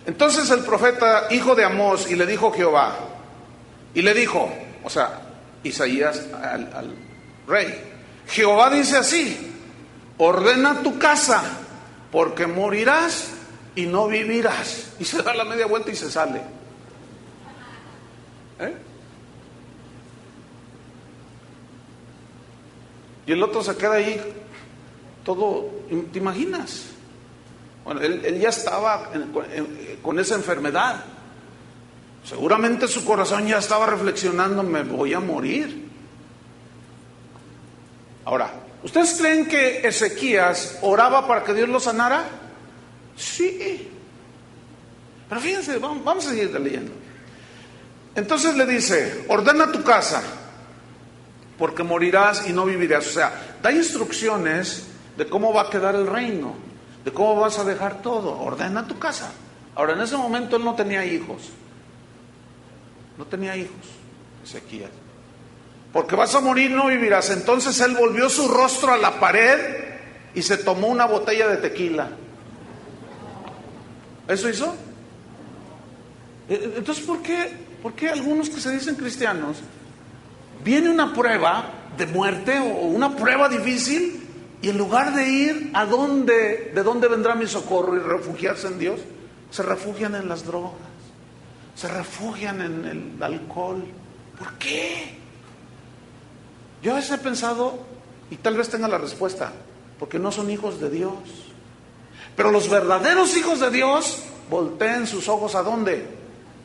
Speaker 1: Entonces el profeta, hijo de Amós, y le dijo Jehová, y le dijo, o sea, Isaías al rey, Jehová dice así, ordena tu casa, porque morirás y no vivirás. Y se da la media vuelta y se sale. Y el otro se queda ahí todo, ¿te imaginas? Bueno, él ya estaba con esa enfermedad. Seguramente su corazón ya estaba reflexionando, me voy a morir. Ahora, ¿ustedes creen que Ezequías oraba para que Dios lo sanara? Sí. Pero fíjense, vamos a seguir leyendo. Entonces le dice, ordena tu casa, porque morirás y no vivirás. O sea, da instrucciones de cómo va a quedar el reino, de cómo vas a dejar todo. Ordena tu casa. Ahora, en ese momento él no tenía hijos. No tenía hijos, Ezequías. Porque vas a morir, no vivirás. Entonces él volvió su rostro a la pared y se tomó una botella de tequila. ¿Eso hizo? Entonces, ¿por qué algunos que se dicen cristianos, viene una prueba de muerte o una prueba difícil, y en lugar de ir de dónde vendrá mi socorro y refugiarse en Dios, se refugian en las drogas, se refugian en el alcohol? ¿Por qué? Yo a veces he pensado, y tal vez tenga la respuesta, porque no son hijos de Dios. Pero los verdaderos hijos de Dios volteen sus ojos ¿a dónde?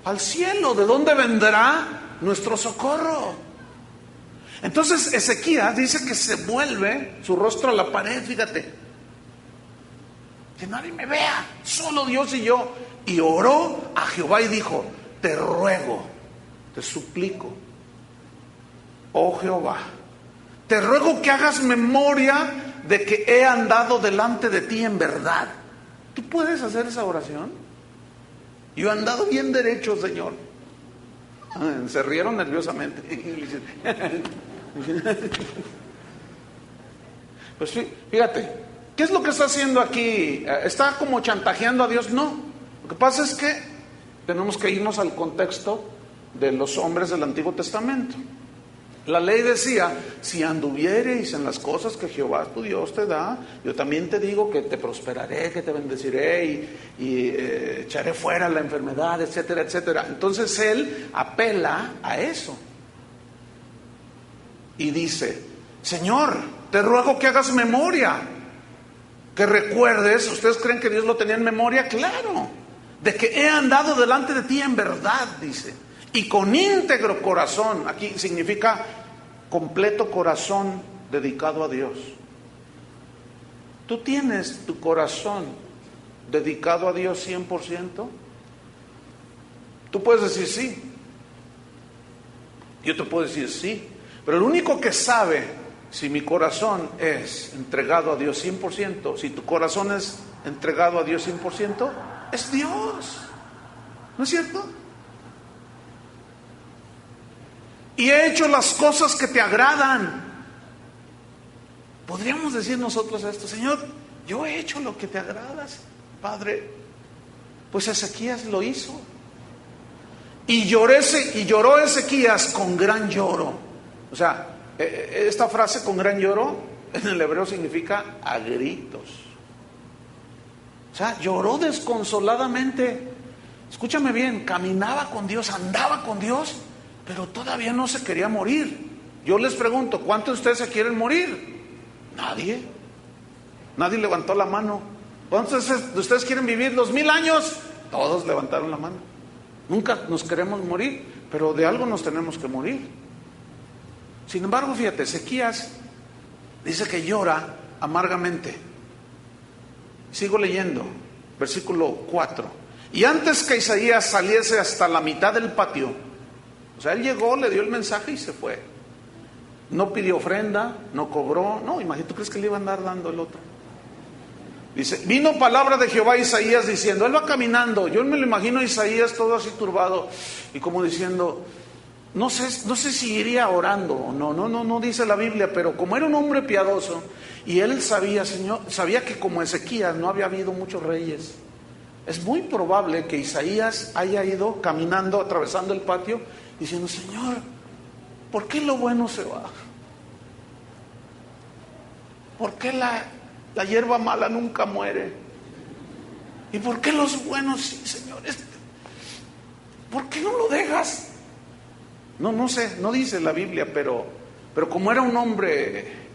Speaker 1: Al cielo. ¿De dónde vendrá nuestro socorro? Entonces Ezequías dice que se vuelve su rostro a la pared, fíjate, que nadie me vea, solo Dios y yo. Y oró a Jehová y dijo, te ruego, te suplico, oh Jehová, te ruego que hagas memoria de que he andado delante de ti en verdad. ¿Tú puedes hacer esa oración? Yo he andado bien derecho, Señor. Se rieron nerviosamente. Pues fíjate, ¿qué es lo que está haciendo aquí? ¿Está como chantajeando a Dios? No. Lo que pasa es que tenemos que irnos al contexto de los hombres del Antiguo Testamento. La ley decía, si anduviereis en las cosas que Jehová tu Dios te da, yo también te digo que te prosperaré, que te bendeciré y echaré fuera la enfermedad, etcétera, etcétera. Entonces él apela a eso y dice, Señor, te ruego que hagas memoria, que recuerdes. ¿Ustedes creen que Dios lo tenía en memoria? Claro, de que he andado delante de ti en verdad, dice, y con íntegro corazón. Aquí significa completo corazón dedicado a Dios. ¿Tú tienes tu corazón dedicado a Dios 100%? Tú puedes decir sí. Yo te puedo decir sí. Pero el único que sabe si mi corazón es entregado a Dios 100%, si tu corazón es entregado a Dios 100%, es Dios. ¿No es cierto? Y he hecho las cosas que te agradan. Podríamos decir nosotros esto, Señor, yo he hecho lo que te agradas, Padre. Pues Ezequías lo hizo. Y lloró Ezequías con gran lloro. O sea, esta frase con gran lloro en el hebreo significa a gritos. O sea, lloró desconsoladamente. Escúchame bien, caminaba con Dios, andaba con Dios, pero todavía no se quería morir. Yo les pregunto, ¿cuántos de ustedes se quieren morir? Nadie. Nadie levantó la mano. ¿Cuántos de ustedes quieren vivir 2000 años? Todos levantaron la mano. Nunca nos queremos morir, pero de algo nos tenemos que morir. Sin embargo, fíjate, Ezequías dice que llora amargamente. Sigo leyendo, versículo 4. Y antes que Isaías saliese hasta la mitad del patio, o sea, él llegó, le dio el mensaje y se fue. No pidió ofrenda, no cobró. No, imagínate, ¿tú crees que le iba a andar dando el otro? Dice, vino palabra de Jehová a Isaías diciendo, él va caminando. Yo me lo imagino a Isaías todo así turbado y como diciendo, no sé si iría orando o no dice la Biblia, pero como era un hombre piadoso y él sabía que como Ezequías no había habido muchos reyes, es muy probable que Isaías haya ido caminando, atravesando el patio, diciendo, Señor, ¿por qué lo bueno se va? ¿Por qué la hierba mala nunca muere? ¿Y por qué los buenos sí, Señor? ¿Por qué no lo dejas? No sé, no dice la Biblia, pero como era un hombre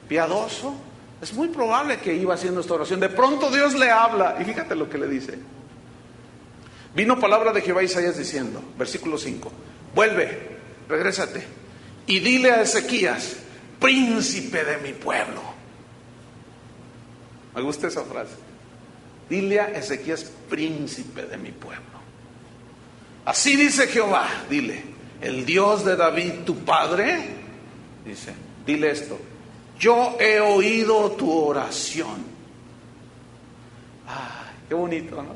Speaker 1: piadoso, es muy probable que iba haciendo esta oración. De pronto Dios le habla y fíjate lo que le dice. Vino palabra de Jehová a Isaías diciendo, versículo 5, vuelve, regrésate y dile a Ezequías, príncipe de mi pueblo. Me gusta esa frase. Dile a Ezequías, príncipe de mi pueblo. Así dice Jehová, dile, el Dios de David tu padre, dice, dile esto, yo he oído tu oración. Ay, qué bonito, ¿no?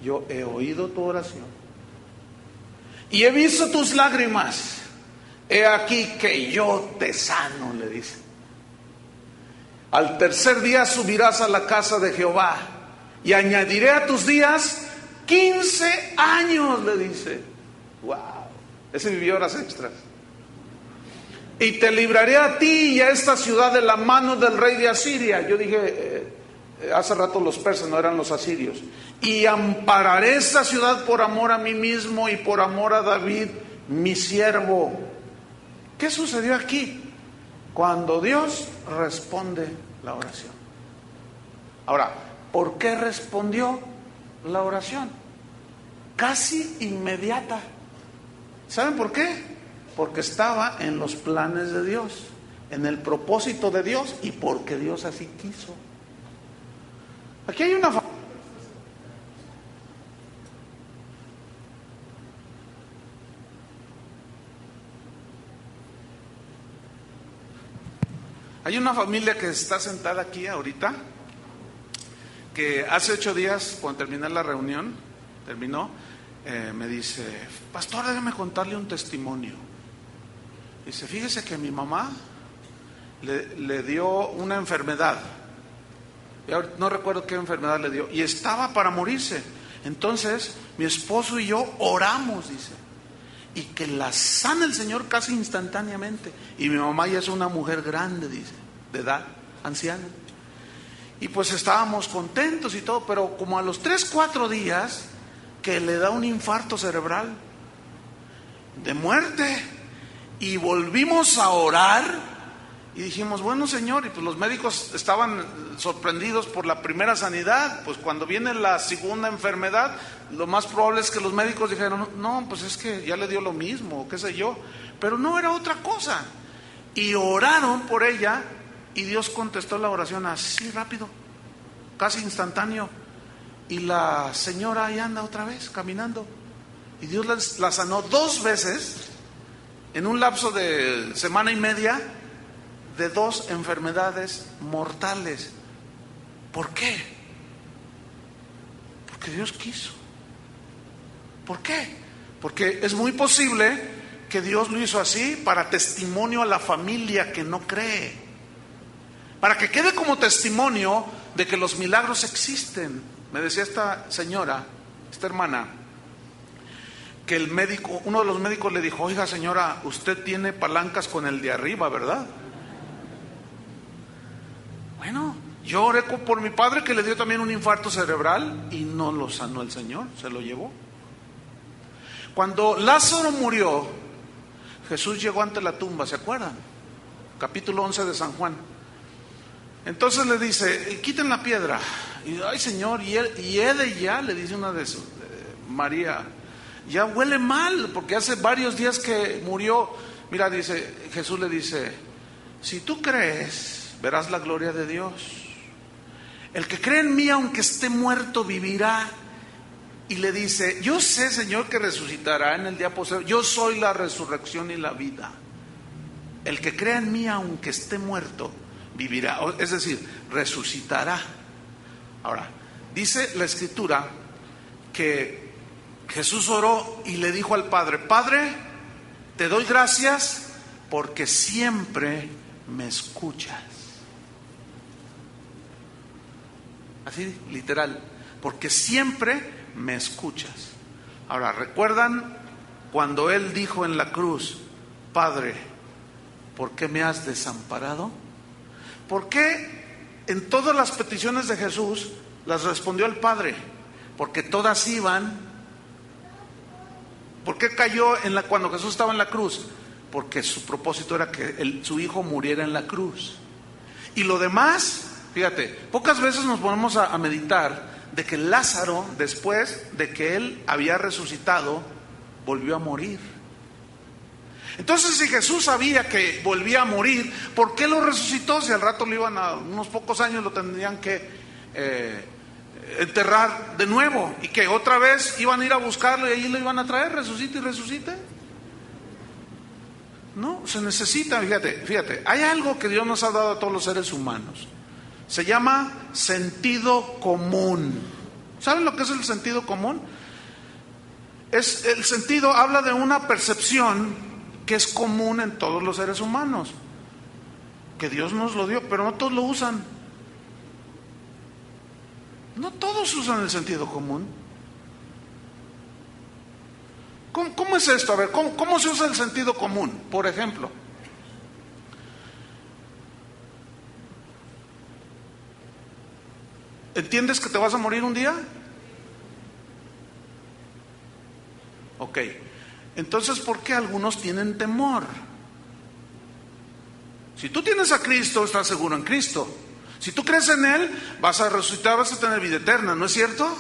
Speaker 1: Yo he oído tu oración y he visto tus lágrimas. He aquí que yo te sano, le dice. Al tercer día subirás a la casa de Jehová y añadiré a tus días 15 años, le dice. Wow, ese vivió horas extras. Y te libraré a ti y a esta ciudad de la mano del rey de Asiria. Yo dije hace rato los persas, no eran los asirios. Y ampararé esta ciudad por amor a mí mismo y por amor a David, mi siervo. ¿Qué sucedió aquí? Cuando Dios responde la oración. Ahora, ¿por qué respondió la oración? Casi inmediata. ¿Saben por qué? Porque estaba en los planes de Dios, en el propósito de Dios y porque Dios así quiso. Aquí hay una familia. Hay una familia que está sentada aquí ahorita, que hace 8 días, cuando terminé la reunión, me dice, pastor, déjame contarle un testimonio. Dice, fíjese que mi mamá le dio una enfermedad, no recuerdo qué enfermedad le dio, y estaba para morirse. Entonces mi esposo y yo oramos, dice, y que la sana el Señor casi instantáneamente. Y mi mamá ya es una mujer grande, dice, de edad, anciana. Y pues estábamos contentos y todo, pero como a los 3-4 días que le da un infarto cerebral de muerte. Y volvimos a orar y dijimos, bueno, Señor, y pues los médicos estaban sorprendidos por la primera sanidad. Pues cuando viene la segunda enfermedad, lo más probable es que los médicos dijeron, no, pues es que ya le dio lo mismo, qué sé yo, pero no, era otra cosa. Y oraron por ella y Dios contestó la oración así rápido, casi instantáneo, y la señora ahí anda otra vez caminando, y Dios la sanó 2 veces en un lapso de semana y media, de 2 enfermedades mortales. ¿Por qué? Porque Dios quiso. ¿Por qué? Porque es muy posible que Dios lo hizo así para testimonio a la familia que no cree, para que quede como testimonio de que los milagros existen. Me decía esta señora, esta hermana, que el médico, uno de los médicos le dijo, oiga señora, usted tiene palancas con el de arriba, ¿verdad? Bueno, yo oré por mi padre que le dio también un infarto cerebral y no lo sanó el Señor, se lo llevó. Cuando Lázaro murió, Jesús llegó ante la tumba, ¿se acuerdan? Capítulo 11 de San Juan. Entonces le dice, quiten la piedra. Y ay Señor, y él ya le dice una de esas, María, ya huele mal, porque hace varios días que murió. Mira, dice, Jesús le dice, si tú crees, verás la gloria de Dios. El que cree en mí, aunque esté muerto, vivirá. Y le dice, yo sé, Señor, que resucitará en el día posterior. Yo soy la resurrección y la vida. El que cree en mí, aunque esté muerto, vivirá. Es decir, resucitará. Ahora, dice la Escritura que Jesús oró y le dijo al Padre, Padre, te doy gracias porque siempre me escuchas. Así, literal, porque siempre me escuchas. Ahora, ¿recuerdan cuando Él dijo en la cruz, Padre, ¿por qué me has desamparado? ¿Por qué en todas las peticiones de Jesús las respondió el Padre? Porque todas iban. ¿Por qué cayó cuando Jesús estaba en la cruz? Porque su propósito era que su hijo muriera en la cruz. Y lo demás, fíjate, pocas veces nos ponemos a meditar de que Lázaro, después de que él había resucitado, volvió a morir. Entonces, si Jesús sabía que volvía a morir, ¿por qué lo resucitó? Si al rato lo iban a, unos pocos años lo tendrían que enterrar de nuevo, y que otra vez iban a ir a buscarlo y ahí lo iban a traer, resucite y resucite. No, se necesita, fíjate, hay algo que Dios nos ha dado a todos los seres humanos. Se llama sentido común. ¿Saben lo que es el sentido común? El sentido habla de una percepción que es común en todos los seres humanos, que Dios nos lo dio, pero no todos lo usan. No todos usan el sentido común. ¿Cómo es esto? A ver, ¿cómo se usa el sentido común? Por ejemplo, ¿entiendes que te vas a morir un día? Ok. Entonces, ¿por qué algunos tienen temor? Si tú tienes a Cristo, estás seguro en Cristo. Si tú crees en Él, vas a resucitar, vas a tener vida eterna, ¿no es cierto?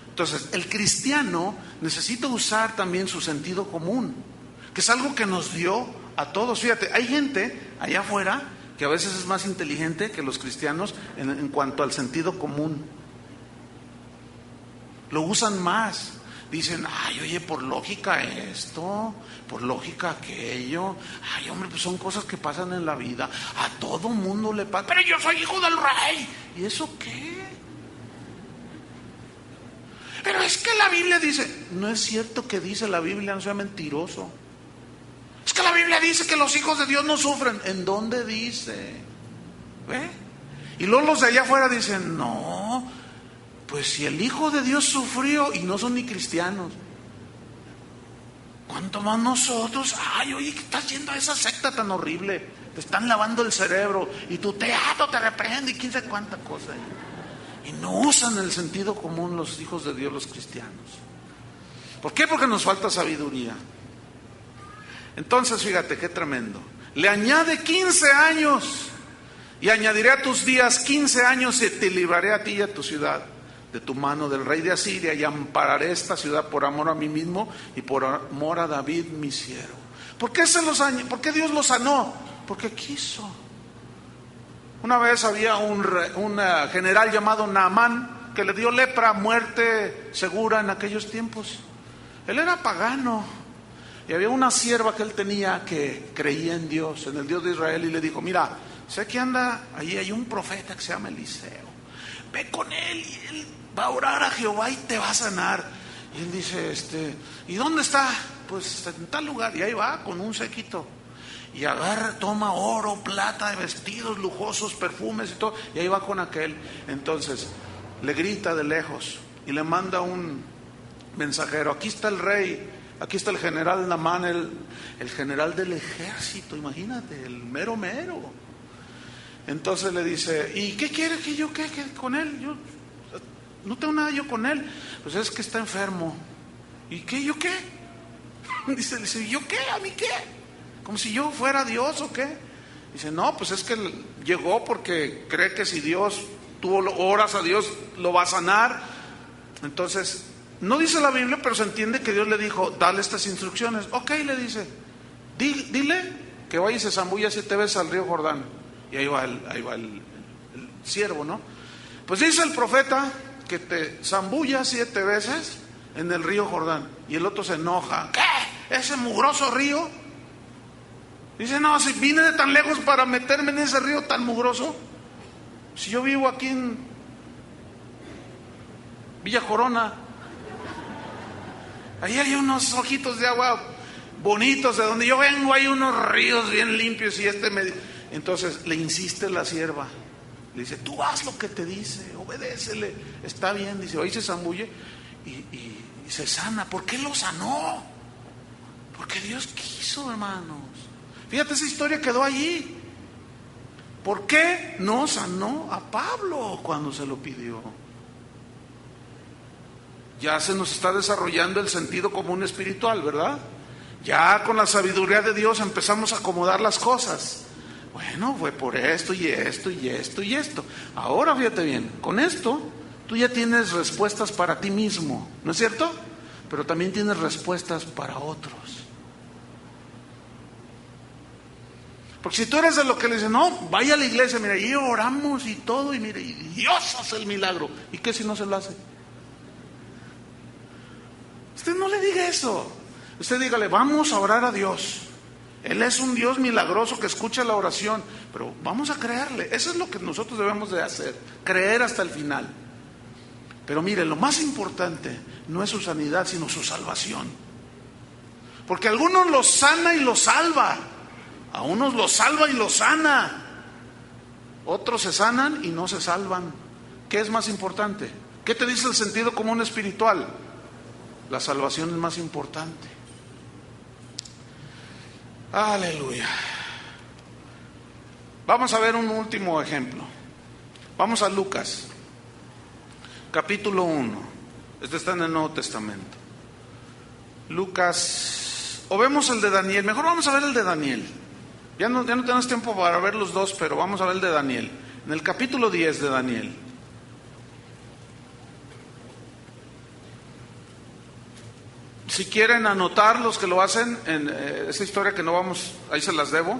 Speaker 1: Entonces, el cristiano necesita usar también su sentido común, que es algo que nos dio a todos. Fíjate, hay gente allá afuera que a veces es más inteligente que los cristianos en cuanto al sentido común. Lo usan más. Dicen, ay, oye, por lógica esto, por lógica aquello. Ay, hombre, pues son cosas que pasan en la vida. A todo mundo le pasa. Pero yo soy hijo del rey. ¿Y eso qué? Pero es que la Biblia dice. No es cierto que dice la Biblia, no sea mentiroso. Es que la Biblia dice que los hijos de Dios no sufren. ¿En dónde dice? ¿Ve? Y luego los de allá afuera dicen, no, pues si el Hijo de Dios sufrió y no son ni cristianos, ¿cuánto más nosotros? Ay, oye, ¿qué estás yendo a esa secta tan horrible? Te están lavando el cerebro y tu teatro te reprende y quién sabe cuánta cosa. Y no usan el sentido común los hijos de Dios, los cristianos. ¿Por qué? Porque nos falta sabiduría. Entonces, fíjate qué tremendo. Le añade 15 años. Y añadiré a tus días 15 años y te libraré a ti y a tu ciudad de tu mano del rey de Asiria, y ampararé esta ciudad por amor a mí mismo y por amor a David mi siervo. ¿Por qué Dios lo sanó? Porque quiso. Una vez había un general llamado Naamán que le dio lepra, muerte segura en aquellos tiempos. Él era pagano y había una sierva que él tenía que creía en Dios, en el Dios de Israel, y le dijo, mira, sé que anda, allí hay un profeta que se llama Eliseo, ve con él y él va a orar a Jehová y te va a sanar. Y él dice, ¿y dónde está? Pues en tal lugar. Y ahí va con un séquito y agarra, toma oro, plata, vestidos lujosos, perfumes y todo, y ahí va con aquel. Entonces le grita de lejos y le manda un mensajero, aquí está el rey, aquí está el general Naamán, el general del ejército, imagínate, el mero mero. Entonces le dice, ¿y qué quiere que yo qué con él? Yo no tengo nada yo con él. Pues es que está enfermo. ¿Y qué? ¿Yo qué? Dice, ¿yo qué? ¿A mí qué? Como si yo fuera Dios o qué. Dice, no, pues es que llegó porque cree que si Dios, tú oras a Dios, lo va a sanar. Entonces, no dice la Biblia, pero se entiende que Dios le dijo, dale estas instrucciones. Ok, le dice, dile que vaya y se zambulla 7 veces al río Jordán. Y ahí va el siervo, ¿no? Pues dice el profeta que te zambulla 7 veces en el río Jordán. Y el otro se enoja. ¿Qué? ¿Ese mugroso río? Dice, no, si vine de tan lejos para meterme en ese río tan mugroso. Si yo vivo aquí en Villa Corona, ahí hay unos ojitos de agua bonitos, de donde yo vengo hay unos ríos bien limpios y Entonces le insiste la sierva, le dice, tú haz lo que te dice, obedécele, está bien. Dice, hoy se zambulle y se sana. ¿Por qué lo sanó? Porque Dios quiso, hermanos. Fíjate, esa historia quedó allí. ¿Por qué no sanó a Pablo cuando se lo pidió? Ya se nos está desarrollando el sentido común espiritual, ¿verdad? Ya con la sabiduría de Dios empezamos a acomodar las cosas. Bueno, fue por esto y esto y esto y esto. Ahora fíjate bien, con esto tú ya tienes respuestas para ti mismo, ¿no es cierto? Pero también tienes respuestas para otros. Porque si tú eres de lo que le dicen, no, vaya a la iglesia, mira, y oramos y todo, y mire, y Dios hace el milagro. ¿Y qué si no se lo hace? Usted no le diga eso. Usted dígale, vamos a orar a Dios. Él es un Dios milagroso que escucha la oración, pero vamos a creerle. Eso es lo que nosotros debemos de hacer, creer hasta el final. Pero mire, lo más importante no es su sanidad, sino su salvación. Porque a algunos los sana y los salva, a unos los salva y los sana, otros se sanan y no se salvan. ¿Qué es más importante? ¿Qué te dice el sentido común espiritual? La salvación es más importante. Aleluya. Vamos a ver un último ejemplo. Vamos a Lucas, capítulo 1. Este está en el Nuevo Testamento. Lucas, o vemos el de Daniel. Mejor vamos a ver el de Daniel. Ya no tenemos tiempo para ver los dos, pero vamos a ver el de Daniel. En el capítulo 10 de Daniel. Si quieren anotar, los que lo hacen, en esa historia que no vamos, ahí se las debo,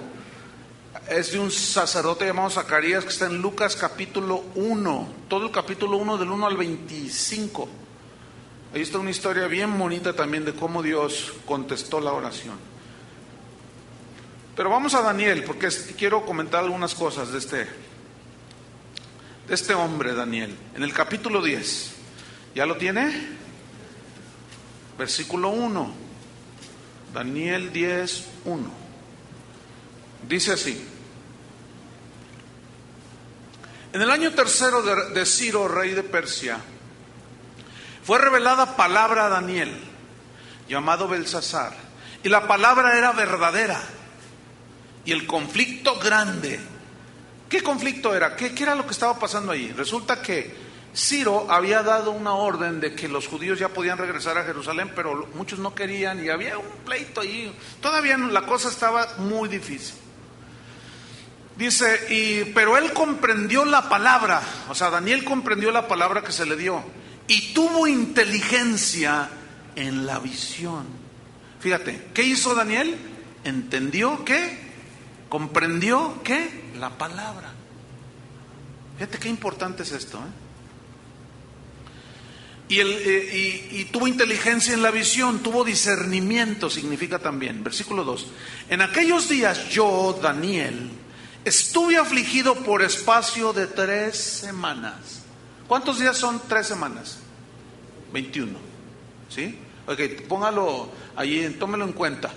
Speaker 1: es de un sacerdote llamado Zacarías que está en Lucas capítulo 1, todo el capítulo 1 del 1 al 25. Ahí está una historia bien bonita también de cómo Dios contestó la oración. Pero vamos a Daniel, porque quiero comentar algunas cosas de este hombre Daniel. En el capítulo 10, ¿ya lo tiene? Versículo 1, Daniel 10, 1. Dice así: En el año tercero de Ciro, rey de Persia, fue revelada palabra a Daniel, llamado Belsasar, y la palabra era verdadera, y el conflicto grande. ¿Qué conflicto era? ¿Qué era lo que estaba pasando ahí? Resulta que Ciro había dado una orden de que los judíos ya podían regresar a Jerusalén, pero muchos no querían y había un pleito ahí. Todavía la cosa estaba muy difícil. Dice, pero él comprendió la palabra, o sea, Daniel comprendió la palabra que se le dio y tuvo inteligencia en la visión. Fíjate, ¿qué hizo Daniel? Entendió ¿qué? Comprendió ¿qué? La palabra. Fíjate qué importante es esto, Y tuvo inteligencia en la visión, tuvo discernimiento, significa también. Versículo 2. En aquellos días yo, Daniel, estuve afligido por espacio de 3 semanas. ¿Cuántos días son 3 semanas? 21. ¿Sí? Ok, póngalo allí, tómelo en cuenta.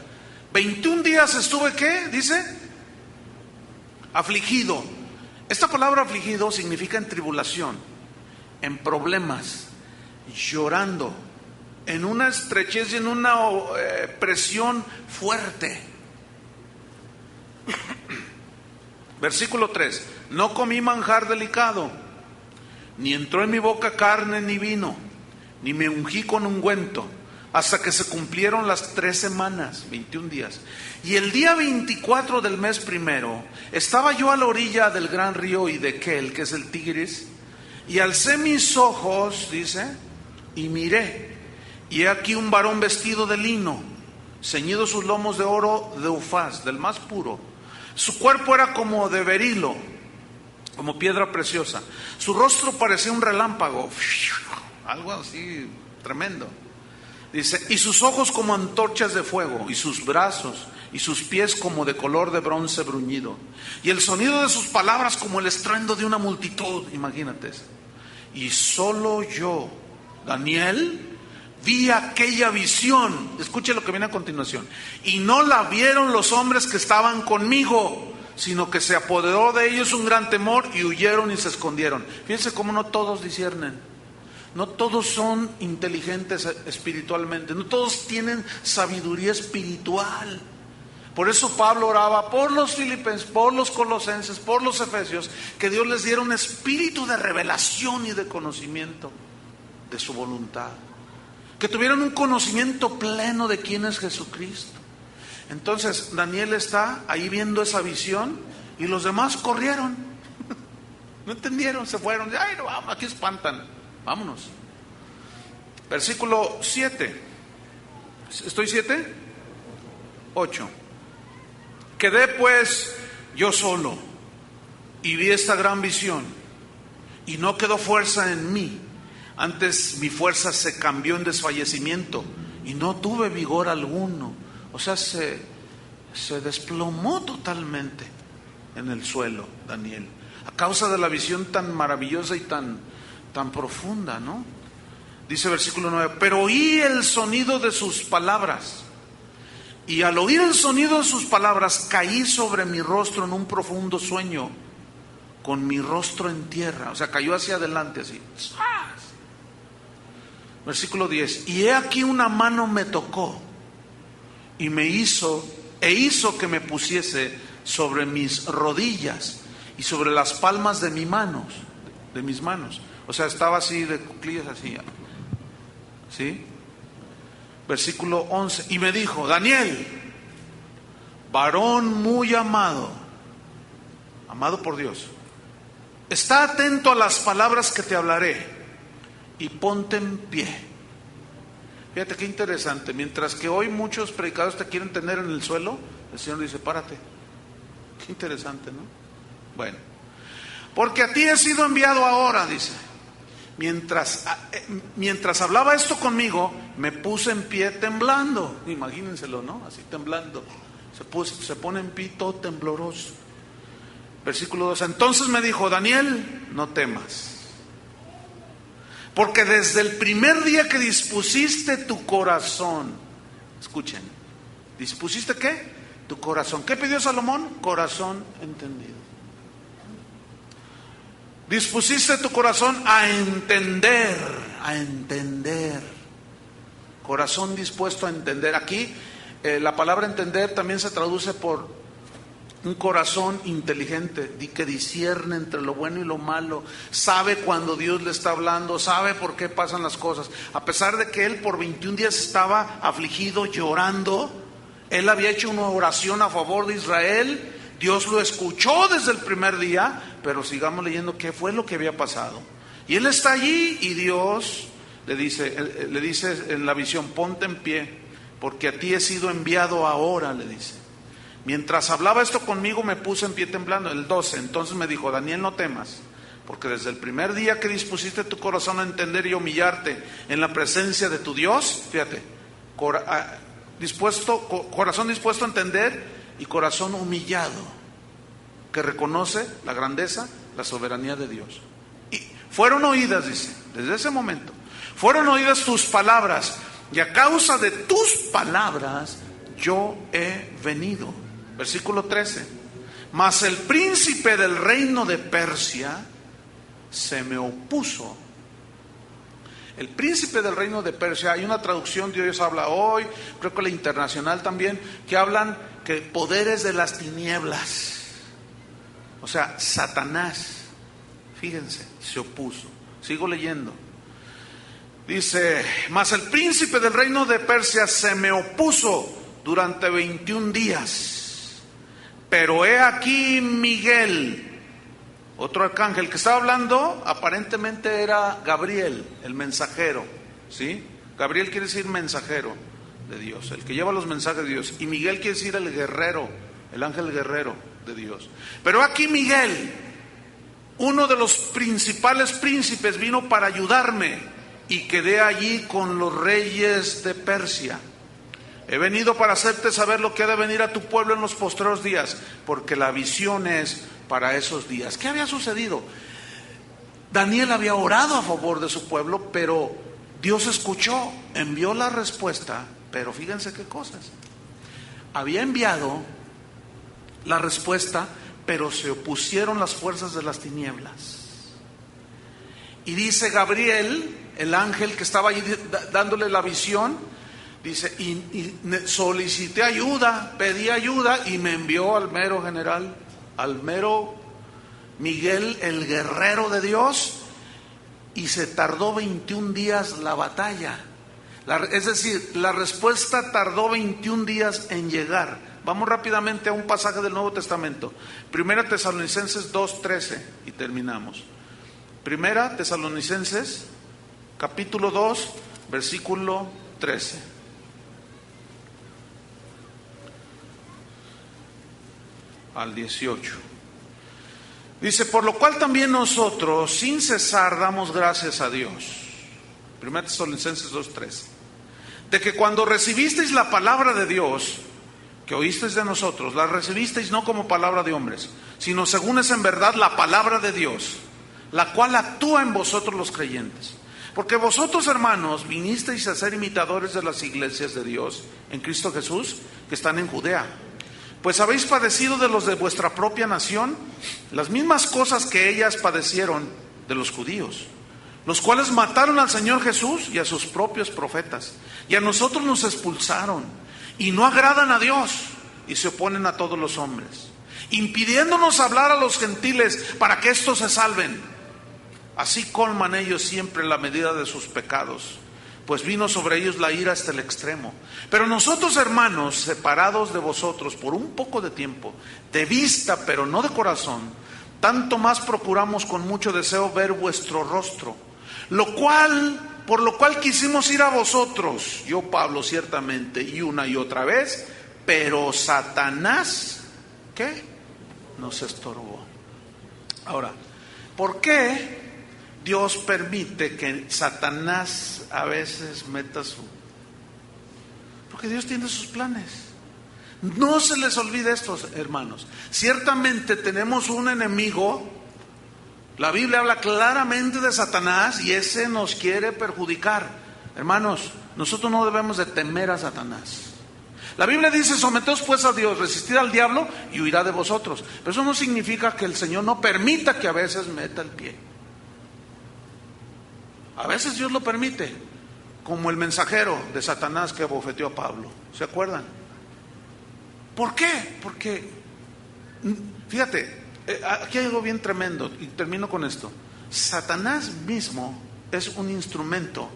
Speaker 1: 21 días estuve, ¿qué? Dice, afligido. Esta palabra afligido significa en tribulación, en problemas, llorando, en una estrechez y en una presión fuerte. Versículo 3. No comí manjar delicado, ni entró en mi boca carne ni vino, ni me ungí con ungüento, hasta que se cumplieron las 3 semanas, 21 días. Y el día 24 del mes primero, estaba yo a la orilla del gran río Hiddekel, que es el Tigris, y alcé mis ojos, dice, y miré, y he aquí un varón vestido de lino, ceñido sus lomos de oro de Ufaz, del más puro. Su cuerpo era como de berilo, como piedra preciosa. Su rostro parecía un relámpago, algo así tremendo. Dice, y sus ojos como antorchas de fuego, y sus brazos y sus pies como de color de bronce bruñido, y el sonido de sus palabras como el estruendo de una multitud. Imagínate eso. Y solo yo, Daniel, vi aquella visión. Escuche lo que viene a continuación. Y no la vieron los hombres que estaban conmigo, sino que se apoderó de ellos un gran temor y huyeron y se escondieron. Fíjense cómo no todos disciernen. No todos son inteligentes espiritualmente. No todos tienen sabiduría espiritual. Por eso Pablo oraba por los filipenses, por los colosenses, por los efesios, que Dios les diera un espíritu de revelación y de conocimiento de su voluntad. Que tuvieran un conocimiento pleno de quién es Jesucristo. Entonces Daniel está ahí viendo esa visión y los demás corrieron. No entendieron, se fueron. Ay, no, vamos, aquí espantan. Vámonos. Versículo 7. ¿Estoy 7? 8. Quedé pues yo solo y vi esta gran visión y no quedó fuerza en mí. Antes mi fuerza se cambió en desfallecimiento y no tuve vigor alguno. O sea, se desplomó totalmente en el suelo, Daniel, a causa de la visión tan maravillosa y tan profunda, ¿no? Dice versículo 9, pero oí el sonido de sus palabras, y al oír el sonido de sus palabras caí sobre mi rostro en un profundo sueño, con mi rostro en tierra. O sea, cayó hacia adelante así. Versículo 10, y he aquí una mano me tocó y hizo que me pusiese sobre mis rodillas y sobre las palmas de mis manos. O sea, estaba así de cuclillas así. ¿Sí? Versículo 11, y me dijo, Daniel, varón muy amado por Dios, está atento a las palabras que te hablaré y ponte en pie. Fíjate qué interesante. Mientras que hoy muchos predicadores te quieren tener en el suelo, el Señor dice, párate. Qué interesante, ¿no? Bueno, porque a ti he sido enviado ahora, dice. Mientras hablaba esto conmigo, me puse en pie temblando. Imagínenselo, ¿no? Así temblando. Se pone en pie todo tembloroso. Versículo 2. Entonces me dijo, Daniel, no temas, porque desde el primer día que dispusiste tu corazón, escuchen, ¿dispusiste qué? Tu corazón. ¿Qué pidió Salomón? Corazón entendido. Dispusiste tu corazón a entender, a entender. Corazón dispuesto a entender. Aquí la palabra entender también se traduce por un corazón inteligente, que discierne entre lo bueno y lo malo, sabe cuando Dios le está hablando, sabe por qué pasan las cosas. A pesar de que él por 21 días estaba afligido, llorando, él había hecho una oración a favor de Israel. Dios lo escuchó desde el primer día, pero sigamos leyendo qué fue lo que había pasado. Y él está allí y Dios le dice en la visión: ponte en pie, porque a ti he sido enviado ahora, le dice. Mientras hablaba esto conmigo me puse en pie temblando. El 12, entonces me dijo: Daniel, no temas, porque desde el primer día que dispusiste tu corazón a entender y humillarte en la presencia de tu Dios, fíjate, corazón dispuesto a entender y corazón humillado, que reconoce la grandeza, la soberanía de Dios. Y fueron oídas, dice, desde ese momento, fueron oídas tus palabras, y a causa de tus palabras yo he venido. Versículo 13. Mas el príncipe del reino de Persia se me opuso. El príncipe del reino de Persia, hay una traducción, Dios habla hoy, creo que la internacional también, que hablan que poderes de las tinieblas, o sea, Satanás, fíjense, se opuso. Sigo leyendo. Dice: mas el príncipe del reino de Persia se me opuso durante 21 días. Pero he aquí Miguel, otro arcángel que estaba hablando, aparentemente era Gabriel, el mensajero, ¿sí? Gabriel quiere decir mensajero de Dios, el que lleva los mensajes de Dios. Y Miguel quiere decir el guerrero, el ángel guerrero de Dios. Pero aquí Miguel, uno de los principales príncipes, vino para ayudarme y quedé allí con los reyes de Persia. He venido para hacerte saber lo que ha de venir a tu pueblo en los postreros días, porque la visión es para esos días. ¿Qué había sucedido? Daniel había orado a favor de su pueblo, pero Dios escuchó, envió la respuesta, pero fíjense qué cosas. Había enviado la respuesta, pero se opusieron las fuerzas de las tinieblas. Y dice Gabriel, el ángel que estaba allí dándole la visión, dice, y solicité ayuda, pedí ayuda y me envió al mero general, al mero Miguel, el guerrero de Dios, y se tardó 21 días la batalla. Es decir, la respuesta tardó 21 días en llegar. Vamos rápidamente a un pasaje del Nuevo Testamento. Primera Tesalonicenses 2:13 y terminamos. Primera Tesalonicenses, capítulo 2, versículo 13. Al 18. Dice: por lo cual también nosotros sin cesar damos gracias a Dios. 1 Tesalonicenses 2:13. De que cuando recibisteis la palabra de Dios, que oísteis de nosotros, la recibisteis no como palabra de hombres, sino según es en verdad la palabra de Dios, la cual actúa en vosotros los creyentes. Porque vosotros, hermanos, vinisteis a ser imitadores de las iglesias de Dios en Cristo Jesús, que están en Judea. Pues habéis padecido de los de vuestra propia nación las mismas cosas que ellas padecieron de los judíos, los cuales mataron al Señor Jesús y a sus propios profetas, y a nosotros nos expulsaron, y no agradan a Dios, y se oponen a todos los hombres, impidiéndonos hablar a los gentiles para que éstos se salven. Así colman ellos siempre la medida de sus pecados, pues vino sobre ellos la ira hasta el extremo. Pero nosotros, hermanos, separados de vosotros por un poco de tiempo, de vista pero no de corazón, tanto más procuramos con mucho deseo ver vuestro rostro, por lo cual quisimos ir a vosotros, yo Pablo ciertamente, y una y otra vez, pero Satanás, ¿qué? Nos estorbó. Ahora, ¿por qué Dios permite que Satanás a veces meta porque Dios tiene sus planes? No se les olvide esto, hermanos. Ciertamente tenemos un enemigo. La Biblia habla claramente de Satanás y ese nos quiere perjudicar. Hermanos, nosotros no debemos de temer a Satanás. La Biblia dice: someteos pues a Dios, resistid al diablo y huirá de vosotros. Pero eso no significa que el Señor no permita que a veces meta el pie. A veces Dios lo permite, como el mensajero de Satanás que abofeteó a Pablo. ¿Se acuerdan? ¿Por qué? Porque, fíjate, aquí hay algo bien tremendo, y termino con esto. Satanás mismo es un instrumento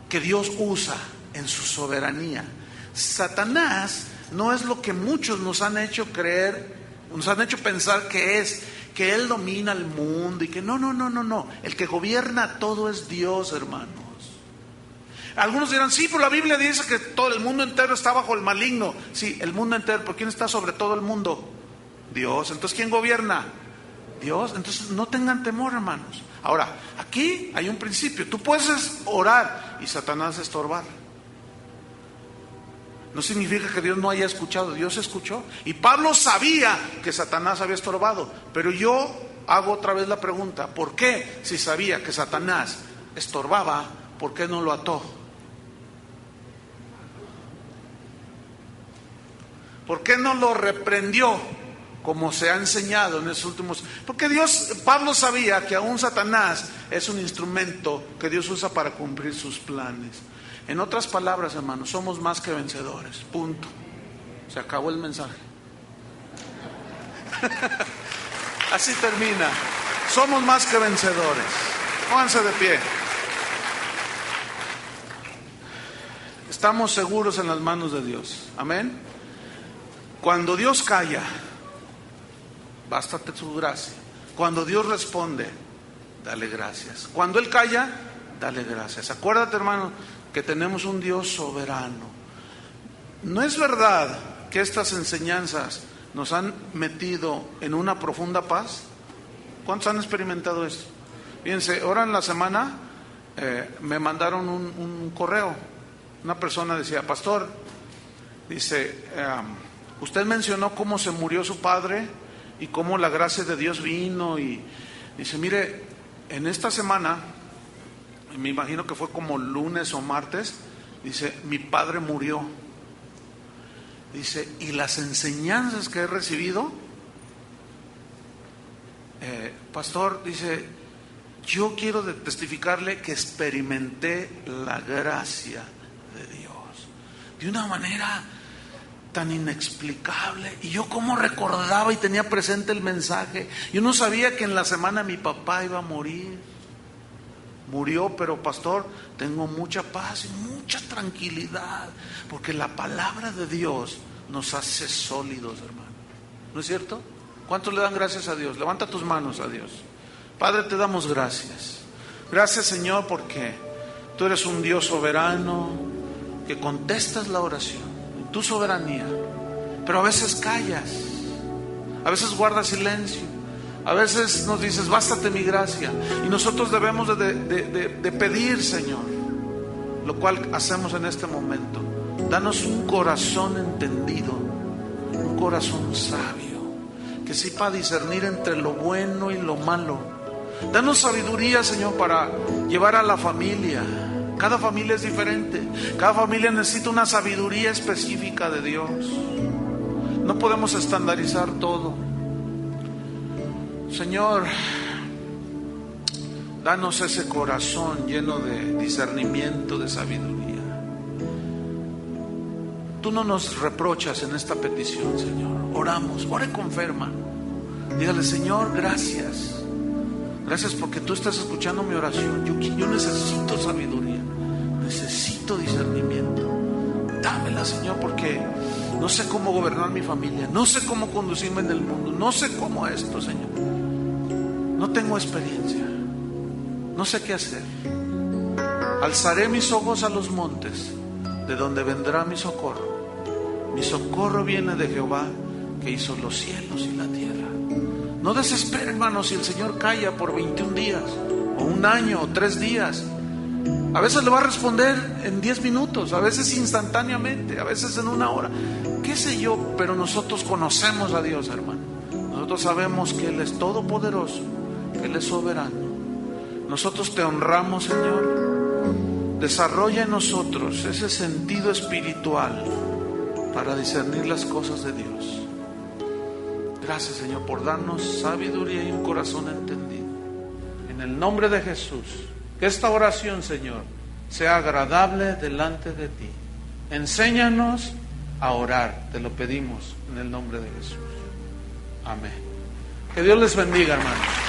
Speaker 1: que Dios usa en su soberanía. Satanás no es lo que muchos nos han hecho creer, nos han hecho pensar que es, que él domina el mundo y que no. El que gobierna todo es Dios, hermanos. Algunos dirán: sí, pero la Biblia dice que todo el mundo entero está bajo el maligno. Sí, el mundo entero, ¿pero quién está sobre todo el mundo? Dios. Entonces, ¿quién gobierna? Dios. Entonces, no tengan temor, hermanos. Ahora, aquí hay un principio. Tú puedes orar y Satanás estorbar. No significa que Dios no haya escuchado. Dios escuchó. Y Pablo sabía que Satanás había estorbado. Pero yo hago otra vez la pregunta: ¿por qué, si sabía que Satanás estorbaba, por qué no lo ató? ¿Por qué no lo reprendió como se ha enseñado en esos últimos? Porque Pablo sabía que aún Satanás es un instrumento que Dios usa para cumplir sus planes. En otras palabras, hermanos, somos más que vencedores. Punto. Se acabó el mensaje. Así termina. Somos más que vencedores. Pónganse de pie. Estamos seguros en las manos de Dios. Amén. Cuando Dios calla, bástate su gracia. Cuando Dios responde, dale gracias. Cuando Él calla, dale gracias. Acuérdate, hermano, que tenemos un Dios soberano. ¿No es verdad que estas enseñanzas nos han metido en una profunda paz? ¿Cuántos han experimentado esto? Fíjense, ahora en la semana me mandaron un correo. Una persona decía: pastor, dice, usted mencionó cómo se murió su padre y cómo la gracia de Dios vino, y dice: mire, en esta semana, me imagino que fue como lunes o martes, dice: mi padre murió. Dice: y las enseñanzas que he recibido, pastor, dice, yo quiero testificarle que experimenté la gracia de Dios de una manera tan inexplicable. Y yo como recordaba y tenía presente el mensaje. Yo no sabía que en la semana mi papá iba a morir. Murió, pero pastor, tengo mucha paz y mucha tranquilidad, porque la palabra de Dios nos hace sólidos, hermano. ¿No es cierto? ¿Cuántos le dan gracias a Dios? Levanta tus manos a Dios. Padre, te damos gracias. Gracias, Señor, porque tú eres un Dios soberano, que contestas la oración tu soberanía, pero a veces callas, a veces guardas silencio, a veces nos dices: bástate mi gracia. Y nosotros debemos de pedir, Señor, lo cual hacemos en este momento. Danos un corazón entendido, un corazón sabio, que sepa discernir entre lo bueno y lo malo. Danos sabiduría, Señor, para llevar a la familia. Cada familia es diferente. Cada familia necesita una sabiduría específica de Dios. No podemos estandarizar todo. Señor, danos ese corazón lleno de discernimiento, de sabiduría. Tú no nos reprochas en esta petición, Señor. Oramos, ore con fe, hermano. Dígale: Señor, gracias. Gracias porque tú estás escuchando mi oración. Yo necesito sabiduría, necesito discernimiento. Dámela, Señor, porque no sé cómo gobernar mi familia, no sé cómo conducirme en el mundo, no sé cómo esto, Señor. No tengo experiencia, no sé qué hacer. Alzaré mis ojos a los montes, de donde vendrá mi socorro. Mi socorro viene de Jehová, que hizo los cielos y la tierra. No desespere, hermano, si el Señor calla por 21 días, o un año, o 3 días. A veces le va a responder en 10 minutos, a veces instantáneamente, a veces en 1 hora. Qué sé yo, pero nosotros conocemos a Dios, hermano. Nosotros sabemos que Él es todopoderoso, que Él es soberano. Nosotros te honramos, Señor, desarrolla en nosotros ese sentido espiritual para discernir las cosas de Dios. Gracias, Señor, por darnos sabiduría y un corazón entendido. En el nombre de Jesús, que esta oración, Señor, sea agradable delante de ti. Enséñanos a orar, te lo pedimos en el nombre de Jesús. Amén. Que Dios les bendiga, hermanos.